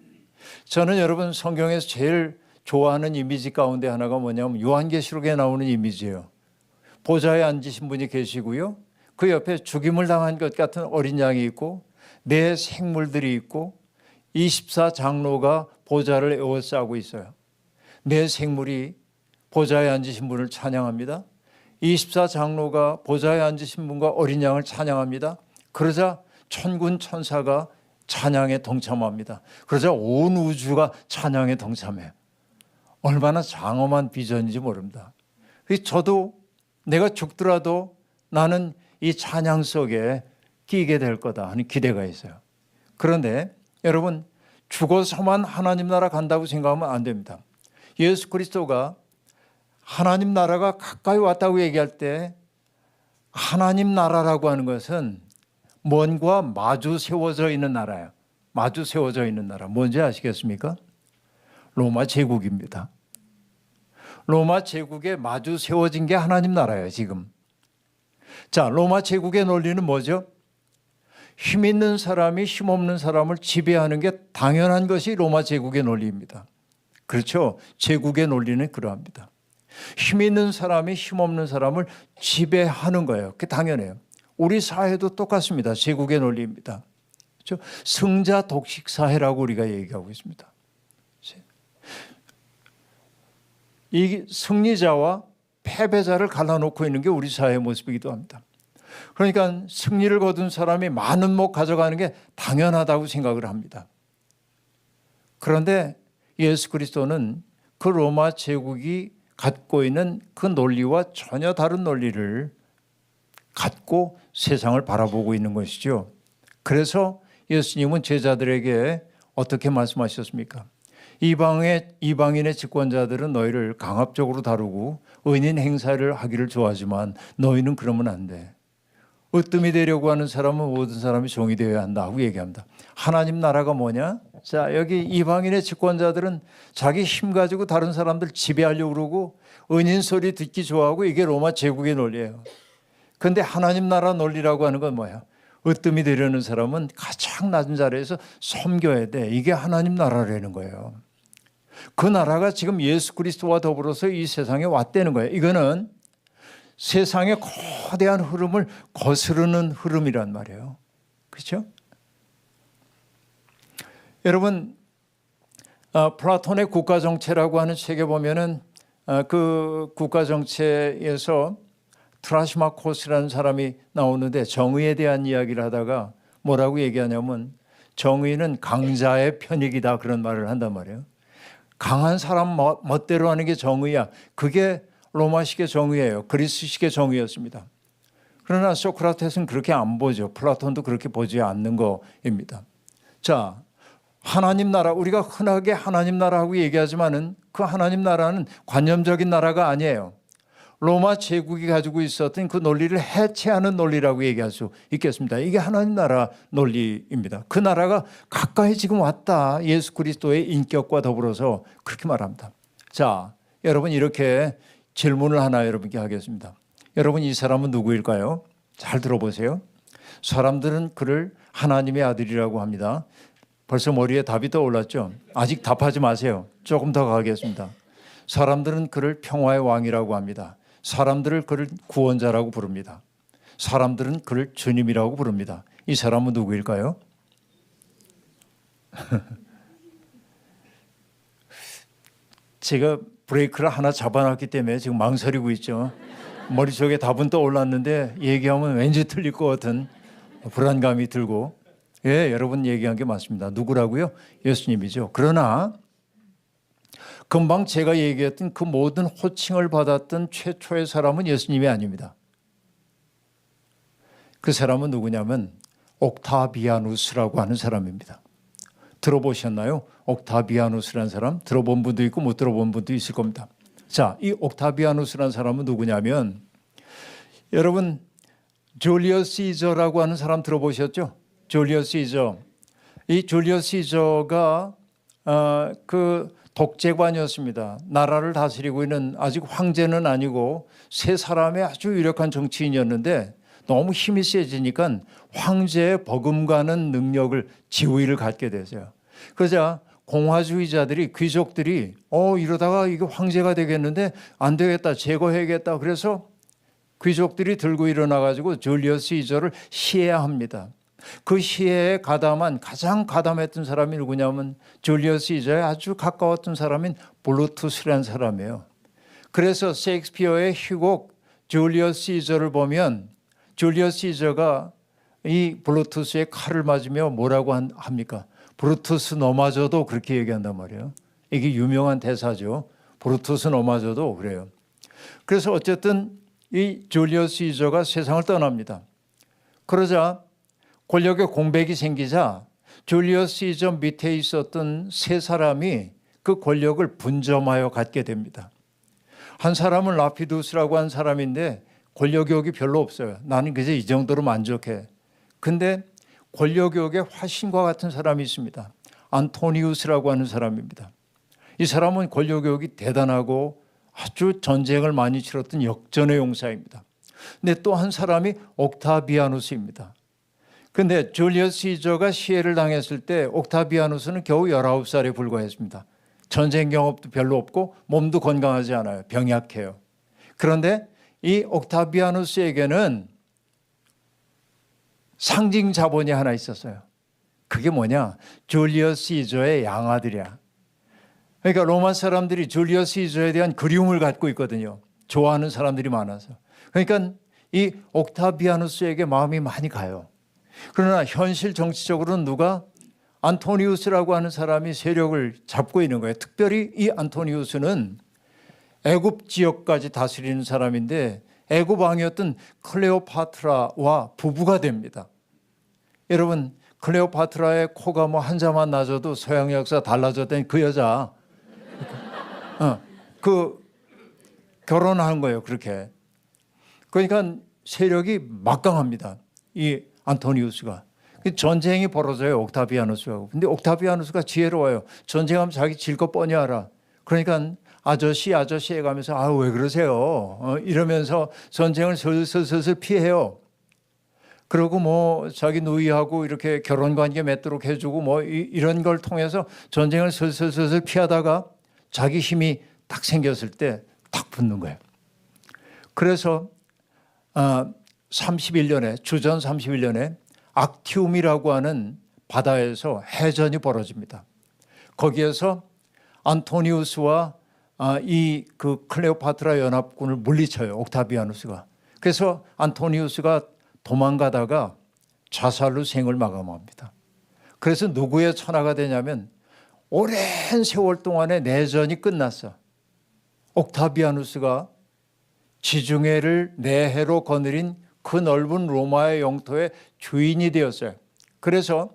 저는 여러분 성경에서 제일 좋아하는 이미지 가운데 하나가 뭐냐면 요한계시록에 나오는 이미지예요. 보좌에 앉으신 분이 계시고요. 그 옆에 죽임을 당한 것 같은 어린 양이 있고 네 생물들이 있고 24장로가 보좌를 에워싸고 있어요. 네 생물이 보좌에 앉으신 분을 찬양합니다. 24장로가 보좌에 앉으신 분과 어린 양을 찬양합니다. 그러자 천군 천사가 찬양에 동참합니다. 그러자 온 우주가 찬양에 동참해요. 얼마나 장엄한 비전인지 모릅니다. 저도 내가 죽더라도 나는 이 찬양 속에 끼게 될 거다 하는 기대가 있어요. 그런데 여러분, 죽어서만 하나님 나라 간다고 생각하면 안 됩니다. 예수 그리스도가 하나님 나라가 가까이 왔다고 얘기할 때 하나님 나라라고 하는 것은 먼과 마주 세워져 있는 나라예요. 마주 세워져 있는 나라. 뭔지 아시겠습니까? 로마 제국입니다. 로마 제국에 마주 세워진 게 하나님 나라예요, 지금. 자, 로마 제국의 논리는 뭐죠? 힘 있는 사람이 힘 없는 사람을 지배하는 게 당연한 것이 로마 제국의 논리입니다. 그렇죠? 제국의 논리는 그러합니다. 힘 있는 사람이 힘 없는 사람을 지배하는 거예요. 그게 당연해요. 우리 사회도 똑같습니다. 제국의 논리입니다. 그렇죠? 승자 독식 사회라고 우리가 얘기하고 있습니다. 이 승리자와 패배자를 갈라놓고 있는 게 우리 사회의 모습이기도 합니다. 그러니까 승리를 거둔 사람이 많은 목 가져가는 게 당연하다고 생각을 합니다. 그런데 예수 그리스도는 그 로마 제국이 갖고 있는 그 논리와 전혀 다른 논리를 갖고 세상을 바라보고 있는 것이죠. 그래서 예수님은 제자들에게 어떻게 말씀하셨습니까? 이방인의 집권자들은 너희를 강압적으로 다루고 은인 행사를 하기를 좋아하지만 너희는 그러면 안 돼. 으뜸이 되려고 하는 사람은 모든 사람이 종이 되어야 한다고 얘기합니다. 하나님 나라가 뭐냐? 자, 여기 이방인의 집권자들은 자기 힘 가지고 다른 사람들 지배하려고 그러고 은인 소리 듣기 좋아하고 이게 로마 제국의 논리예요. 그런데 하나님 나라 논리라고 하는 건 뭐야? 으뜸이 되려는 사람은 가장 낮은 자리에서 섬겨야 돼. 이게 하나님 나라라는 거예요. 그 나라가 지금 예수 그리스도와 더불어서 이 세상에 왔다는 거예요. 이거는 세상의 거대한 흐름을 거스르는 흐름이란 말이에요. 그렇죠? 여러분, 플라톤의 국가정체라고 하는 책에 보면은 그 국가정체에서 트라시마코스라는 사람이 나오는데 정의에 대한 이야기를 하다가 뭐라고 얘기하냐면 정의는 강자의 편익이다 그런 말을 한단 말이에요. 강한 사람 멋대로 하는 게 정의야. 그게 로마식의 정의예요. 그리스식의 정의였습니다. 그러나 소크라테스는 그렇게 안 보죠. 플라톤도 그렇게 보지 않는 거입니다. 자, 하나님 나라, 우리가 흔하게 하나님 나라하고 얘기하지만은 그 하나님 나라는 관념적인 나라가 아니에요. 로마 제국이 가지고 있었던 그 논리를 해체하는 논리라고 얘기할 수 있겠습니다. 이게 하나님 나라 논리입니다. 그 나라가 가까이 지금 왔다. 예수 그리스도의 인격과 더불어서 그렇게 말합니다. 자, 여러분 이렇게 질문을 하나 여러분께 하겠습니다. 여러분 이 사람은 누구일까요? 잘 들어보세요. 사람들은 그를 하나님의 아들이라고 합니다. 벌써 머리에 답이 떠올랐죠? 아직 답하지 마세요. 조금 더 가겠습니다. 사람들은 그를 평화의 왕이라고 합니다. 사람들을 그를 구원자라고 부릅니다. 사람들은 그를 주님이라고 부릅니다. 이 사람은 누구일까요? 제가 브레이크를 하나 잡아놨기 때문에 지금 망설이고 있죠. 머릿속에 답은 떠올랐는데 얘기하면 왠지 틀릴 것 같은 불안감이 들고, 예, 여러분 얘기한 게 맞습니다. 누구라고요? 예수님이죠. 그러나 금방 제가 얘기했던 그 모든 호칭을 받았던 최초의 사람은 예수님이 아닙니다. 그 사람은 누구냐면 옥타비아누스라고 하는 사람입니다. 들어보셨나요? 옥타비아누스라는 사람 들어본 분도 있고 못 들어본 분도 있을 겁니다. 자, 이 옥타비아누스라는 사람은 누구냐면 여러분 줄리어스 시저라고 하는 사람 들어보셨죠? 줄리어스 시저. 이 줄리어스 시저가 그 독재관이었습니다. 나라를 다스리고 있는 아직 황제는 아니고 세 사람의 아주 유력한 정치인이었는데 너무 힘이 세지니까 황제의 버금가는 능력을 지위를 갖게 되세요. 그러자 공화주의자들이 귀족들이 이러다가 이거 황제가 되겠는데 안 되겠다 제거해야겠다. 그래서 귀족들이 들고 일어나 가지고 줄리어스 시저를 시해합니다. 그 시해에 가장 가담했던 사람이 누구냐면 줄리어스 시저에 아주 가까웠던 사람인 블루투스라는 사람이에요. 그래서 셰익스피어의 희곡 줄리어스 시저를 보면 줄리어스 시저가 이 블루투스의 칼을 맞으며 뭐라고 합니까? 브루투스 너마저도 그렇게 얘기한단 말이에요. 이게 유명한 대사죠. 브루투스 너마저도 그래요. 그래서 어쨌든 이 줄리어스 시저가 세상을 떠납니다. 그러자 권력의 공백이 생기자 줄리어스 시저 밑에 있었던 세 사람이 그 권력을 분점하여 갖게 됩니다. 한 사람은 라피두스라고 한 사람인데 권력욕이 별로 없어요. 나는 그저 이 정도로 만족해. 근데 권력욕의 화신과 같은 사람이 있습니다. 안토니우스라고 하는 사람입니다. 이 사람은 권력욕이 대단하고 아주 전쟁을 많이 치렀던 역전의 용사입니다. 근데 또 한 사람이 옥타비아누스입니다. 근데 줄리어스 시저가 시해를 당했을 때 옥타비아누스는 겨우 19살에 불과했습니다. 전쟁 경험도 별로 없고 몸도 건강하지 않아요. 병약해요. 그런데 이 옥타비아누스에게는 상징 자본이 하나 있었어요. 그게 뭐냐? 줄리어스 시저의 양아들이야. 그러니까 로마 사람들이 줄리어스 시저에 대한 그리움을 갖고 있거든요. 좋아하는 사람들이 많아서. 그러니까 이 옥타비아누스에게 마음이 많이 가요. 그러나 현실 정치적으로는 누가 안토니우스라고 하는 사람이 세력을 잡고 있는 거예요. 특별히 이 안토니우스는 애굽 지역까지 다스리는 사람인데 애굽 왕이었던 클레오파트라와 부부가 됩니다. 여러분 클레오파트라의 코가 뭐 한 자만 낮아도 서양 역사 달라졌던 그 여자 그 결혼한 거예요. 그렇게. 그러니까 세력이 막강합니다. 이 안토니우스가. 전쟁이 벌어져요. 옥타비아누스하고. 근데 옥타비아누스가 지혜로워요. 전쟁하면 자기 질 거 뻔히 알아. 그러니까 아저씨 해가면서 왜 그러세요? 이러면서 전쟁을 슬슬 피해요. 그리고 뭐 자기 누이하고 이렇게 결혼 관계 맺도록 해주고 뭐 이런 걸 통해서 전쟁을 슬슬 피하다가 자기 힘이 딱 생겼을 때 딱 붙는 거예요. 그래서 31년에 주전 31년에 악티움이라고 하는 바다에서 해전이 벌어집니다. 거기에서 안토니우스와 이 그 클레오파트라 연합군을 물리쳐요. 옥타비아누스가. 그래서 안토니우스가 도망가다가 자살로 생을 마감합니다. 그래서 누구의 천하가 되냐면 오랜 세월 동안의 내전이 끝났어. 옥타비아누스가 지중해를 내해로 거느린 그 넓은 로마의 영토의 주인이 되었어요. 그래서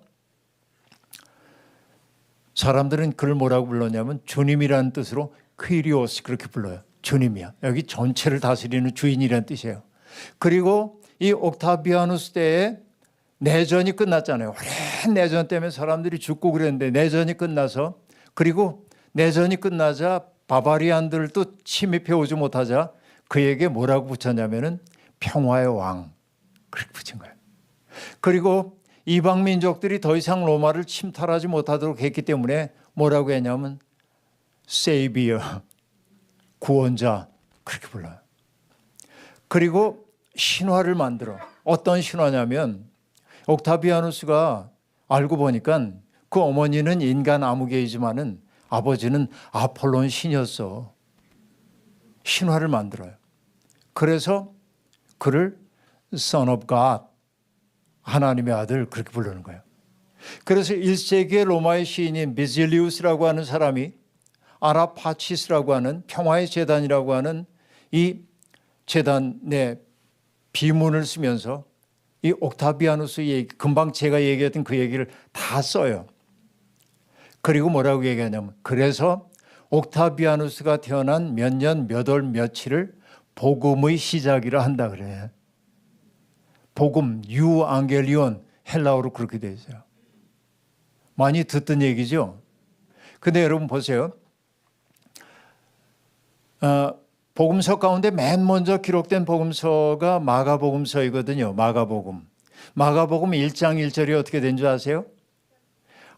사람들은 그를 뭐라고 불렀냐면 주님이라는 뜻으로 퀴리오스 그렇게 불러요. 주님이야. 여기 전체를 다스리는 주인이라는 뜻이에요. 그리고 이 옥타비아누스 때에 내전이 끝났잖아요. 오랜 내전 때문에 사람들이 죽고 그랬는데 내전이 끝나서 그리고 내전이 끝나자 바바리안들도 침입해 오지 못하자 그에게 뭐라고 붙였냐면은 평화의 왕 그렇게 붙인 거예요. 그리고 이방 민족들이 더 이상 로마를 침탈하지 못하도록 했기 때문에 뭐라고 했냐면 세이비어 구원자 그렇게 불러요. 그리고 신화를 만들어. 어떤 신화냐면 옥타비아누스가 알고 보니까 그 어머니는 인간 아무개이지만은 아버지는 아폴론 신이었어. 신화를 만들어요. 그래서 그를 Son of God, 하나님의 아들 그렇게 부르는 거예요. 그래서 1세기의 로마의 시인인 비질리우스라고 하는 사람이 아라파치스라고 하는 평화의 재단이라고 하는 이 재단의 비문을 쓰면서 이 옥타비아누스 얘기, 금방 제가 얘기했던 그 얘기를 다 써요. 그리고 뭐라고 얘기하냐면 그래서 옥타비아누스가 태어난 몇 년 몇 월 며칠을 복음의 시작이라 한다 그래. 복음, 유앙겔리온 헬라어로 그렇게 되어 있어요. 많이 듣던 얘기죠. 근데 여러분 보세요. 복음서 가운데 맨 먼저 기록된 복음서가 마가복음서이거든요. 마가복음 1장 1절이 어떻게 된 줄 아세요?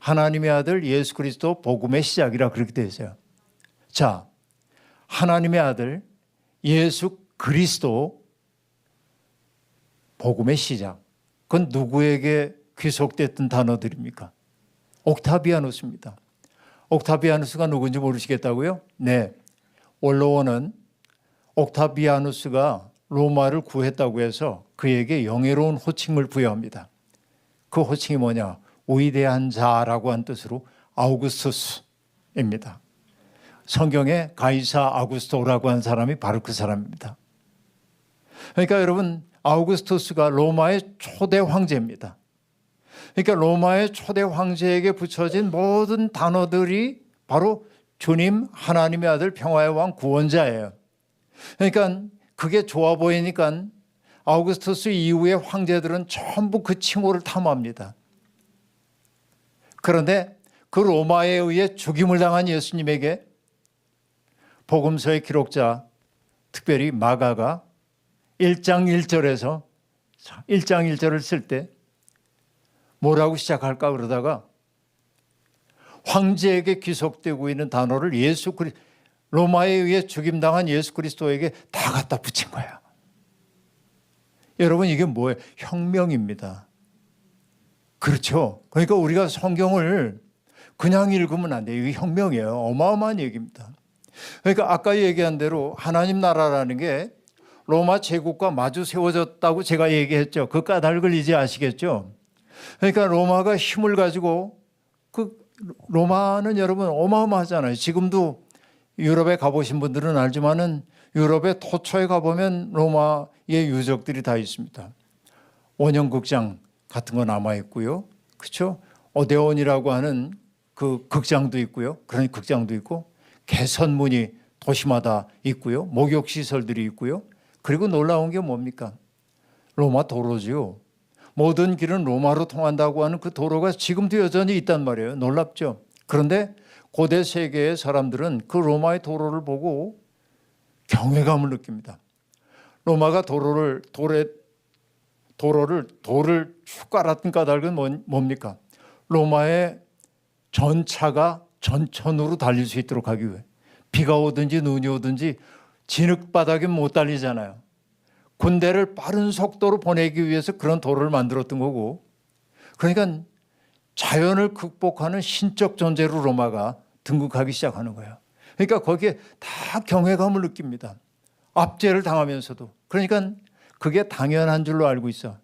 하나님의 아들 예수 그리스도 복음의 시작이라 그렇게 되어 있어요. 자, 하나님의 아들 예수 그리스도 복음의 시작. 그건 누구에게 귀속됐던 단어들입니까? 옥타비아누스입니다. 옥타비아누스가 누군지 모르시겠다고요? 네. 원로원은 옥타비아누스가 로마를 구했다고 해서 그에게 영예로운 호칭을 부여합니다. 그 호칭이 뭐냐? 위대한 자라고 한 뜻으로 아우구스투스입니다. 성경에 가이사 아구스토라고 한 사람이 바로 그 사람입니다. 그러니까 여러분 아우구스투스가 로마의 초대 황제입니다. 그러니까 로마의 초대 황제에게 붙여진 모든 단어들이 바로 주님, 하나님의 아들, 평화의 왕, 구원자예요. 그러니까 그게 좋아 보이니까 아우구스투스 이후의 황제들은 전부 그 칭호를 탐합니다. 그런데 그 로마에 의해 죽임을 당한 예수님에게 복음서의 기록자, 특별히 마가가 1장 1절에서 1장 1절을 쓸 때 뭐라고 시작할까 그러다가 황제에게 귀속되고 있는 단어를 로마에 의해 죽임당한 예수 그리스도에게 다 갖다 붙인 거야. 여러분 이게 뭐예요? 혁명입니다. 그렇죠. 그러니까 우리가 성경을 그냥 읽으면 안 돼요. 이게 혁명이에요. 어마어마한 얘기입니다. 그러니까 아까 얘기한 대로 하나님 나라라는 게 로마 제국과 마주 세워졌다고 제가 얘기했죠. 그 까닭을 이제 아시겠죠. 그러니까 로마가 힘을 가지고 로마는 여러분 어마어마하잖아요. 지금도 유럽에 가보신 분들은 알지만은 유럽의 도처에 가보면 로마의 유적들이 다 있습니다. 원형극장 같은 거 남아 있고요. 그렇죠? 오데온이라고 하는 그 극장도 있고요. 그런 극장도 있고 개선문이 도시마다 있고요. 목욕 시설들이 있고요. 그리고 놀라운 게 뭡니까? 로마 도로지요. 모든 길은 로마로 통한다고 하는 그 도로가 지금도 여전히 있단 말이에요. 놀랍죠? 그런데 고대 세계의 사람들은 그 로마의 도로를 보고 경외감을 느낍니다. 로마가 돌을 쭉 깔았던 까닭은 뭡니까? 로마의 전차가 전천으로 달릴 수 있도록 하기 위해 비가 오든지 눈이 오든지 진흙바닥에 못 달리잖아요. 군대를 빠른 속도로 보내기 위해서 그런 도로를 만들었던 거고, 그러니까 자연을 극복하는 신적 존재로 로마가 등극하기 시작하는 거예요. 그러니까 거기에 다 경외감을 느낍니다. 압제를 당하면서도. 그러니까 그게 당연한 줄로 알고 있어.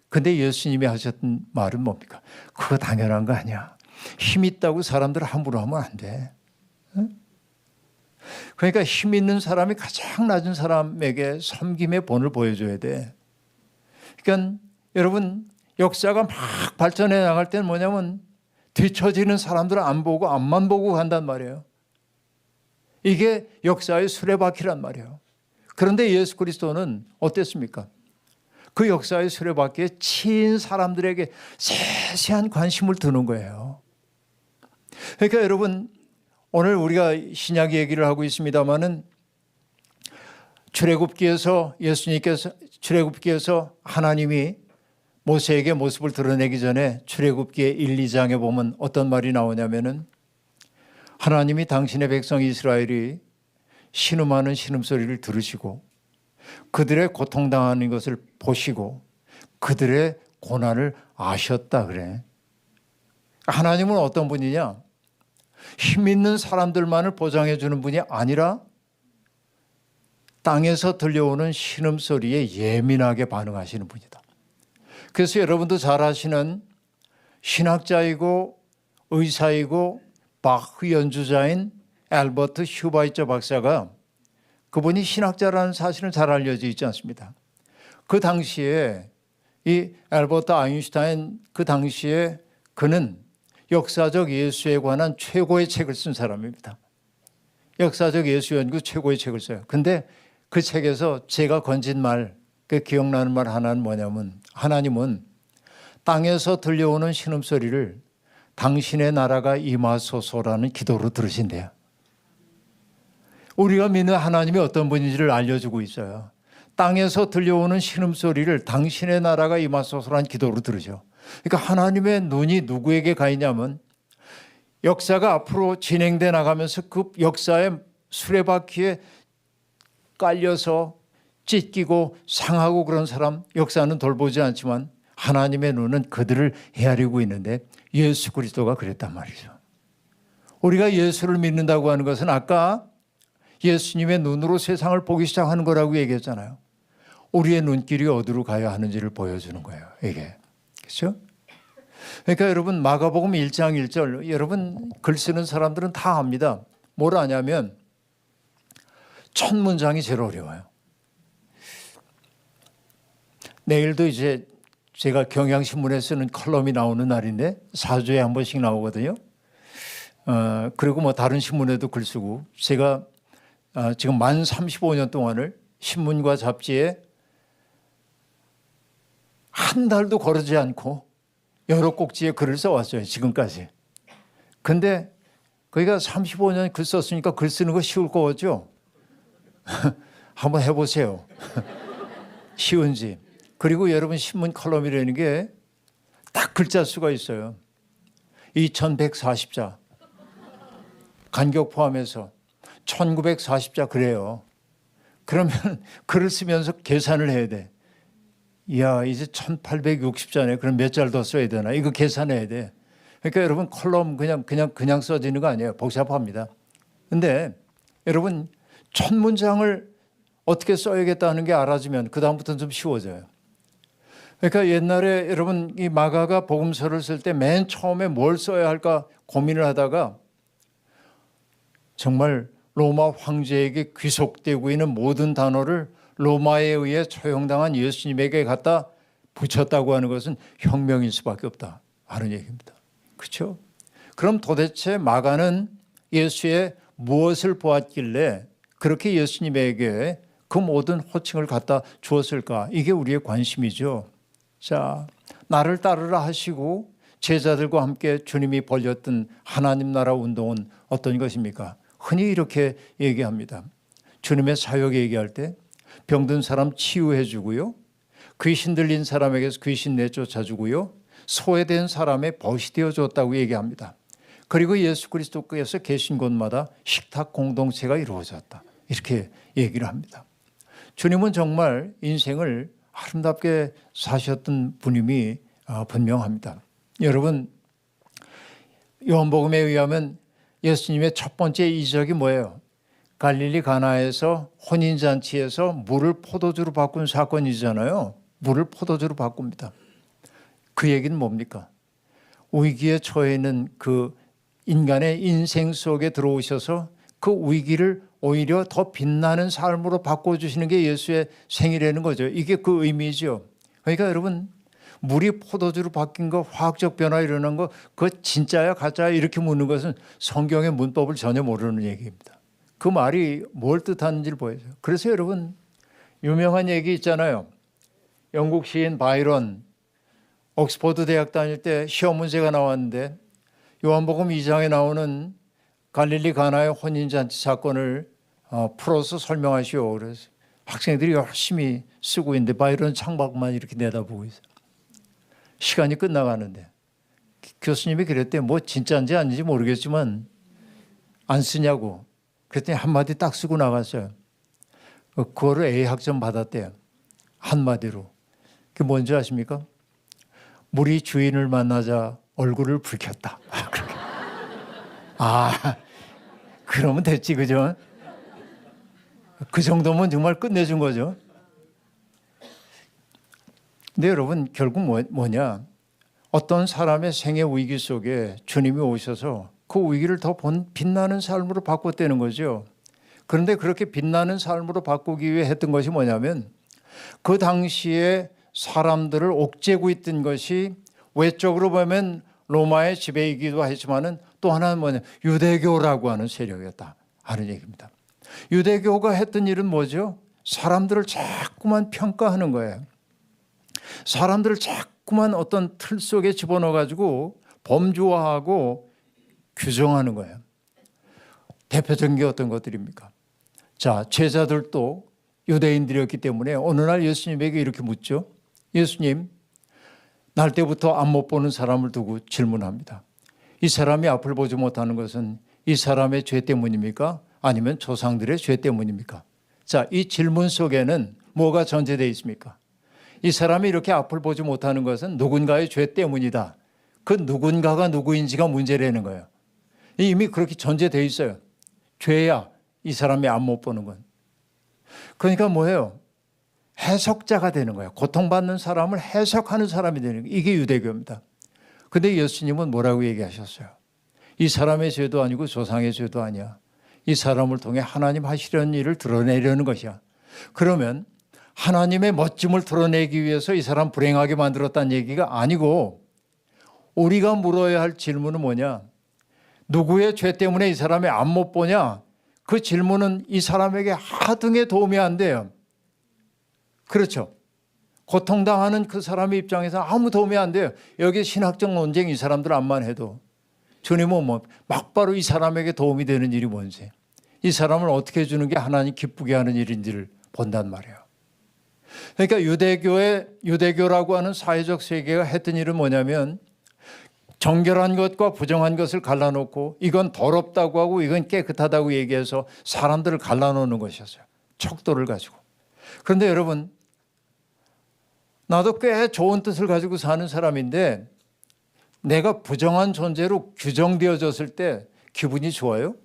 근데 예수님이 하셨던 말은 뭡니까? 그거 당연한 거 아니야. 힘 있다고 사람들 함부로 하면 안 돼. 그러니까 힘 있는 사람이 가장 낮은 사람에게 섬김의 본을 보여줘야 돼. 그러니까 여러분 역사가 막 발전해 나갈 때는 뭐냐면 뒤처지는 사람들은 안 보고 앞만 보고 간단 말이에요. 이게 역사의 수레바퀴란 말이에요. 그런데 예수 그리스도는 어땠습니까? 그 역사의 수레바퀴에 치인 사람들에게 세세한 관심을 두는 거예요. 그러니까 여러분 오늘 우리가 신약 얘기를 하고 있습니다마는 출애굽기에서 출애굽기에서 하나님이 모세에게 모습을 드러내기 전에 출애굽기의 1, 2장에 보면 어떤 말이 나오냐면은 하나님이 당신의 백성 이스라엘이 신음하는 신음소리를 들으시고 그들의 고통당하는 것을 보시고 그들의 고난을 아셨다 그래. 하나님은 어떤 분이냐? 힘 있는 사람들만을 보장해 주는 분이 아니라 땅에서 들려오는 신음소리에 예민하게 반응하시는 분이다. 그래서 여러분도 잘 아시는 신학자이고 의사이고 바흐 연주자인 앨버트 슈바이처 박사가 그분이 신학자라는 사실은 잘 알려져 있지 않습니다. 그 당시에 이 앨버트 아인슈타인 그 당시에 그는 역사적 예수에 관한 최고의 책을 쓴 사람입니다. 역사적 예수 연구 최고의 책을 써요. 근데 그 책에서 제가 건진 말, 그 기억나는 말 하나는 뭐냐면 하나님은 땅에서 들려오는 신음소리를 당신의 나라가 임하소서라는 기도로 들으신대요. 우리가 믿는 하나님이 어떤 분인지를 알려주고 있어요. 땅에서 들려오는 신음소리를 당신의 나라가 임하소서라는 기도로 들으죠. 그러니까 하나님의 눈이 누구에게 가 있냐면 역사가 앞으로 진행돼 나가면서 그 역사의 수레바퀴에 깔려서 찢기고 상하고 그런 사람 역사는 돌보지 않지만 하나님의 눈은 그들을 헤아리고 있는데 예수 그리스도가 그랬단 말이죠. 우리가 예수를 믿는다고 하는 것은 아까 예수님의 눈으로 세상을 보기 시작하는 거라고 얘기했잖아요. 우리의 눈길이 어디로 가야 하는지를 보여주는 거예요. 이게. 그렇죠? 그러니까 여러분 마가복음 1장 1절 여러분 글 쓰는 사람들은 다 압니다. 뭘 아냐면 첫 문장이 제일 어려워요. 내일도 이제 제가 경향신문에 쓰는 컬럼이 나오는 날인데 4주에 한 번씩 나오거든요. 그리고 뭐 다른 신문에도 글 쓰고 제가 지금 만 35년 동안을 신문과 잡지에 한 달도 거르지 않고 여러 꼭지에 글을 써왔어요. 지금까지. 근데 거기가 35년 글 썼으니까 글 쓰는 거 쉬울 거죠? 한번 해보세요. 쉬운지. 그리고 여러분 신문 컬럼이라는 게 딱 글자 수가 있어요. 2140자. 간격 포함해서 1940자 그래요. 그러면 글을 쓰면서 계산을 해야 돼. 이야 이제 1860자네. 그럼 몇 잘 더 써야 되나? 이거 계산해야 돼. 그러니까 여러분 컬럼 그냥 써지는 거 아니에요. 복잡합니다. 근데 여러분 첫 문장을 어떻게 써야겠다는 게 알아지면 그 다음부터는 좀 쉬워져요. 그러니까 옛날에 여러분 이 마가가 복음서를 쓸 때 맨 처음에 뭘 써야 할까 고민을 하다가 정말 로마 황제에게 귀속되고 있는 모든 단어를 로마에 의해 처형당한 예수님에게 갖다 붙였다고 하는 것은 혁명일 수밖에 없다 하는 얘기입니다. 그렇죠? 그럼 도대체 마가는 예수의 무엇을 보았길래 그렇게 예수님에게 그 모든 호칭을 갖다 주었을까? 이게 우리의 관심이죠. 자, 나를 따르라 하시고 제자들과 함께 주님이 벌였던 하나님 나라 운동은 어떤 것입니까? 흔히 이렇게 얘기합니다. 주님의 사역 얘기할 때 병든 사람 치유해 주고요. 귀신 들린 사람에게서 귀신 내쫓아 주고요. 소외된 사람의 벗이 되어 줬다고 얘기합니다. 그리고 예수 그리스도께서 계신 곳마다 식탁 공동체가 이루어졌다. 이렇게 얘기를 합니다. 주님은 정말 인생을 아름답게 사셨던 분임이 분명합니다. 여러분 요한복음에 의하면 예수님의 첫 번째 이적이 뭐예요? 갈릴리 가나에서 혼인잔치에서 물을 포도주로 바꾼 사건이잖아요. 물을 포도주로 바꿉니다. 그 얘기는 뭡니까? 위기에 처해 있는 그 인간의 인생 속에 들어오셔서 그 위기를 오히려 더 빛나는 삶으로 바꿔주시는 게 예수의 생이라는 거죠. 이게 그 의미죠. 그러니까 여러분, 물이 포도주로 바뀐 거, 화학적 변화 일어난 거, 그거 진짜야 가짜야 이렇게 묻는 것은 성경의 문법을 전혀 모르는 얘기입니다. 그 말이 뭘 뜻하는지를 보여줘요. 그래서 여러분, 유명한 얘기 있잖아요. 영국 시인 바이런, 옥스퍼드 대학 다닐 때 시험 문제가 나왔는데 요한복음 2장에 나오는 갈릴리 가나의 혼인잔치 사건을 풀어서 설명하시오. 그래서 학생들이 열심히 쓰고 있는데 바이런 창밖만 이렇게 내다보고 있어요. 시간이 끝나가는데 교수님이 그랬대. 뭐 진짜인지 아닌지 모르겠지만 안 쓰냐고. 그랬더니 한마디 딱 쓰고 나갔어요. 그거를 A 학점 받았대요. 한마디로. 그게 뭔지 아십니까? 물이 주인을 만나자 얼굴을 붉혔다. 그러면 됐지, 그죠? 그 정도면 정말 끝내준 거죠. 근데 여러분, 결국 뭐냐? 어떤 사람의 생애 위기 속에 주님이 오셔서 그 위기를 더 빛나는 삶으로 바꿨다는 거죠. 그런데 그렇게 빛나는 삶으로 바꾸기 위해 했던 것이 뭐냐면 그 당시에 사람들을 옥죄고 있던 것이 외적으로 보면 로마의 지배이기도 했지만은 또 하나는 뭐냐? 유대교라고 하는 세력이었다 하는 얘기입니다. 유대교가 했던 일은 뭐죠? 사람들을 자꾸만 평가하는 거예요. 사람들을 자꾸만 어떤 틀 속에 집어넣어가지고 범주화하고 규정하는 거예요. 대표적인 게 어떤 것들입니까? 자, 제자들도 유대인들이었기 때문에 어느 날 예수님에게 이렇게 묻죠. 예수님, 날 때부터 앞 못 보는 사람을 두고 질문합니다. 이 사람이 앞을 보지 못하는 것은 이 사람의 죄 때문입니까? 아니면 조상들의 죄 때문입니까? 자, 이 질문 속에는 뭐가 전제되어 있습니까? 이 사람이 이렇게 앞을 보지 못하는 것은 누군가의 죄 때문이다. 그 누군가가 누구인지가 문제라는 거예요. 이미 그렇게 전제되어 있어요. 죄야, 이 사람이 앞 못 보는 건. 그러니까 뭐예요? 해석자가 되는 거예요. 고통받는 사람을 해석하는 사람이 되는 거예요. 이게 유대교입니다. 근데 예수님은 뭐라고 얘기하셨어요? 이 사람의 죄도 아니고 조상의 죄도 아니야. 이 사람을 통해 하나님 하시려는 일을 드러내려는 것이야. 그러면 하나님의 멋짐을 드러내기 위해서 이 사람 불행하게 만들었다는 얘기가 아니고 우리가 물어야 할 질문은 뭐냐? 누구의 죄 때문에 이 사람이 앞 못 보냐? 그 질문은 이 사람에게 하등의 도움이 안 돼요. 그렇죠. 고통당하는 그 사람의 입장에서 아무 도움이 안 돼요. 여기 신학적 논쟁 이 사람들 암만 해도 주님은 뭐 막바로 이 사람에게 도움이 되는 일이 뭔지, 이 사람을 어떻게 해주는 게 하나님 기쁘게 하는 일인지를 본단 말이에요. 그러니까 유대교라고 하는 사회적 세계가 했던 일은 뭐냐면 정결한 것과 부정한 것을 갈라놓고 이건 더럽다고 하고 이건 깨끗하다고 얘기해서 사람들을 갈라놓는 것이었어요. 척도를 가지고. 그런데 여러분, 나도 꽤 좋은 뜻을 가지고 사는 사람인데 내가 부정한 존재로 규정되어졌을 때 기분이 좋아요?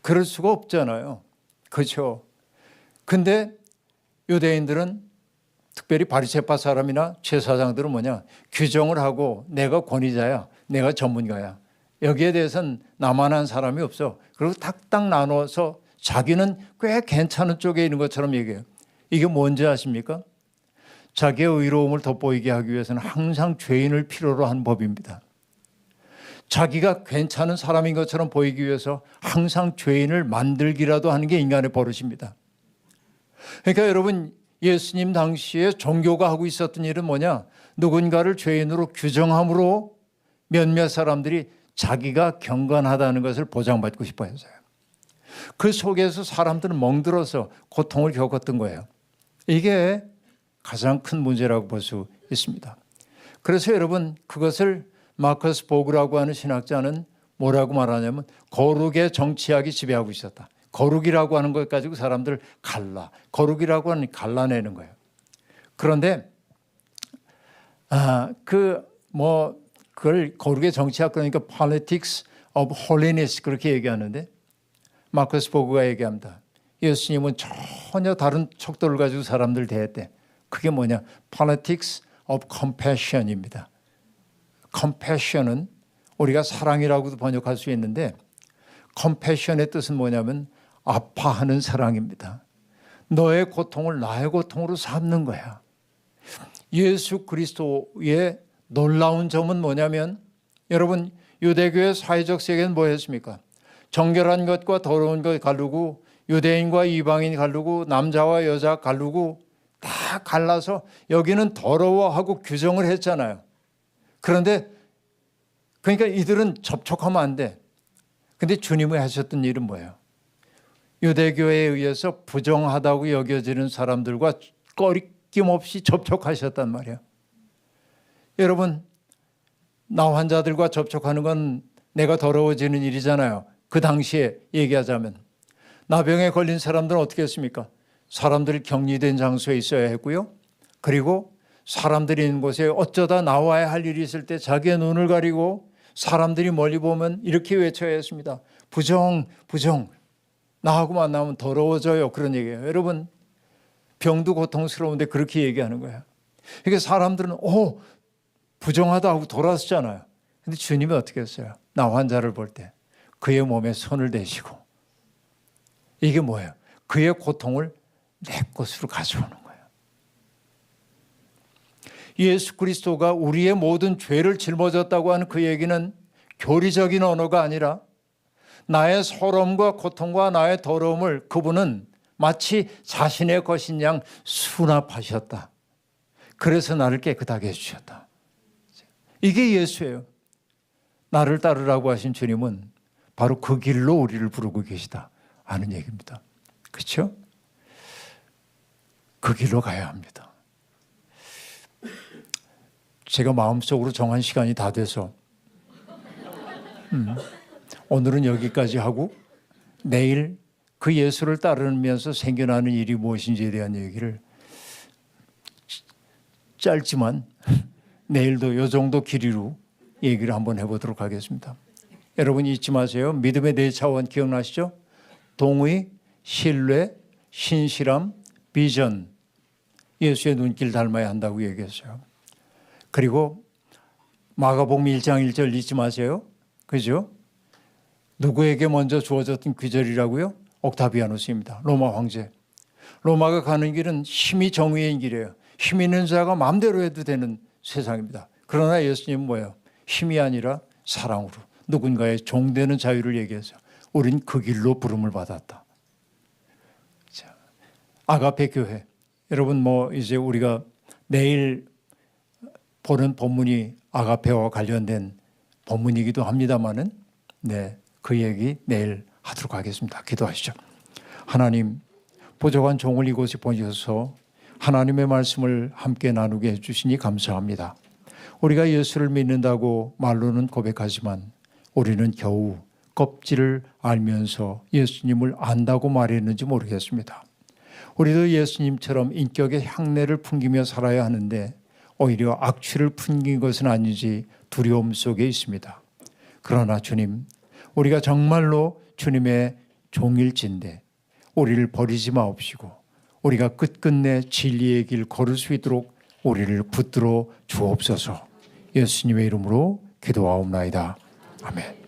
그럴 수가 없잖아요. 그렇죠. 근데 유대인들은 특별히 바리새파 사람이나 제사장들은 뭐냐? 규정을 하고 내가 권위자야, 내가 전문가야. 여기에 대해서는 나만한 사람이 없어. 그리고 탁탁 나눠서 자기는 꽤 괜찮은 쪽에 있는 것처럼 얘기해요. 이게 뭔지 아십니까? 자기의 의로움을 돋보이게 하기 위해서는 항상 죄인을 필요로 한 법입니다. 자기가 괜찮은 사람인 것처럼 보이기 위해서 항상 죄인을 만들기라도 하는 게 인간의 버릇입니다. 그러니까 여러분, 예수님 당시에 종교가 하고 있었던 일은 뭐냐? 누군가를 죄인으로 규정함으로 몇몇 사람들이 자기가 경건하다는 것을 보장받고 싶어 했어요. 그 속에서 사람들은 멍들어서 고통을 겪었던 거예요. 이게 가장 큰 문제라고 볼 수 있습니다. 그래서 여러분, 그것을 마커스 보그라고 하는 신학자는 뭐라고 말하냐면 거룩의 정치학이 지배하고 있었다. 거룩이라고 하는 것 가지고 사람들을 거룩이라고 하는 갈라내는 거예요. 그런데 그걸 거룩의 정치학, 그러니까 politics of holiness 그렇게 얘기하는데 마커스 보그가 얘기합니다. 예수님은 전혀 다른 척도를 가지고 사람들 대했대. 그게 뭐냐? politics of compassion입니다. compassion은 우리가 사랑이라고도 번역할 수 있는데 compassion의 뜻은 뭐냐면 아파하는 사랑입니다. 너의 고통을 나의 고통으로 삼는 거야. 예수 그리스도의 놀라운 점은 뭐냐면 여러분 유대교의 사회적 세계는 뭐였습니까? 정결한 것과 더러운 것 가르고 유대인과 이방인 가르고 남자와 여자 가르고 다 갈라서 여기는 더러워하고 규정을 했잖아요. 그런데 그러니까 이들은 접촉하면 안 돼. 근데 주님이 하셨던 일은 뭐예요? 유대교에 의해서 부정하다고 여겨지는 사람들과 꺼리낌 없이 접촉하셨단 말이에요. 여러분, 나 환자들과 접촉하는 건 내가 더러워지는 일이잖아요. 그 당시에 얘기하자면. 나병에 걸린 사람들은 어떻게 했습니까? 사람들이 격리된 장소에 있어야 했고요. 그리고 사람들이 있는 곳에 어쩌다 나와야 할 일이 있을 때 자기의 눈을 가리고 사람들이 멀리 보면 이렇게 외쳐야 했습니다. 부정, 부정. 나하고 만나면 더러워져요. 그런 얘기예요. 여러분, 병도 고통스러운데 그렇게 얘기하는 거예요. 그러니까 사람들은 부정하다 하고 돌아섰잖아요. 근데 주님이 어떻게 했어요? 나 환자를 볼 때 그의 몸에 손을 대시고 이게 뭐예요? 그의 고통을 내 것으로 가져오는 거예요. 예수 그리스도가 우리의 모든 죄를 짊어졌다고 하는 그 얘기는 교리적인 언어가 아니라 나의 서러움과 고통과 나의 더러움을 그분은 마치 자신의 것인 양 수납하셨다. 그래서 나를 깨끗하게 해주셨다. 이게 예수예요. 나를 따르라고 하신 주님은 바로 그 길로 우리를 부르고 계시다 하는 얘기입니다. 그렇죠? 그 길로 가야 합니다. 제가 마음속으로 정한 시간이 다 돼서 오늘은 여기까지 하고 내일 그 예수를 따르면서 생겨나는 일이 무엇인지에 대한 얘기를 짧지만 내일도 이 정도 길이로 얘기를 한번 해보도록 하겠습니다. 여러분 잊지 마세요. 믿음의 네 차원 기억나시죠? 동의, 신뢰, 신실함, 비전. 예수의 눈길 닮아야 한다고 얘기했어요. 그리고 마가복음 1장 1절 잊지 마세요. 그죠? 누구에게 먼저 주어졌던 귀절이라고요? 옥타비아누스입니다. 로마 황제. 로마가 가는 길은 힘이 정의의 길이에요. 힘 있는 자가 마음대로 해도 되는 세상입니다. 그러나 예수님은 뭐예요? 힘이 아니라 사랑으로 누군가의 종되는 자유를 얘기해서 우린 그 길로 부름을 받았다. 자, 아가페 교회. 여러분 이제 우리가 내일 보는 본문이 아가페와 관련된 본문이기도 합니다만은 그 얘기 내일 하도록 하겠습니다. 기도하시죠. 하나님, 부족한 종을 이곳에 보내셔서 하나님의 말씀을 함께 나누게 해주시니 감사합니다. 우리가 예수를 믿는다고 말로는 고백하지만 우리는 겨우 껍질을 알면서 예수님을 안다고 말했는지 모르겠습니다. 우리도 예수님처럼 인격의 향내를 풍기며 살아야 하는데 오히려 악취를 풍긴 것은 아닌지 두려움 속에 있습니다. 그러나 주님, 우리가 정말로 주님의 종일진데 우리를 버리지 마옵시고 우리가 끝끝내 진리의 길 걸을 수 있도록 우리를 붙들어 주옵소서. 예수님의 이름으로 기도하옵나이다. 아멘.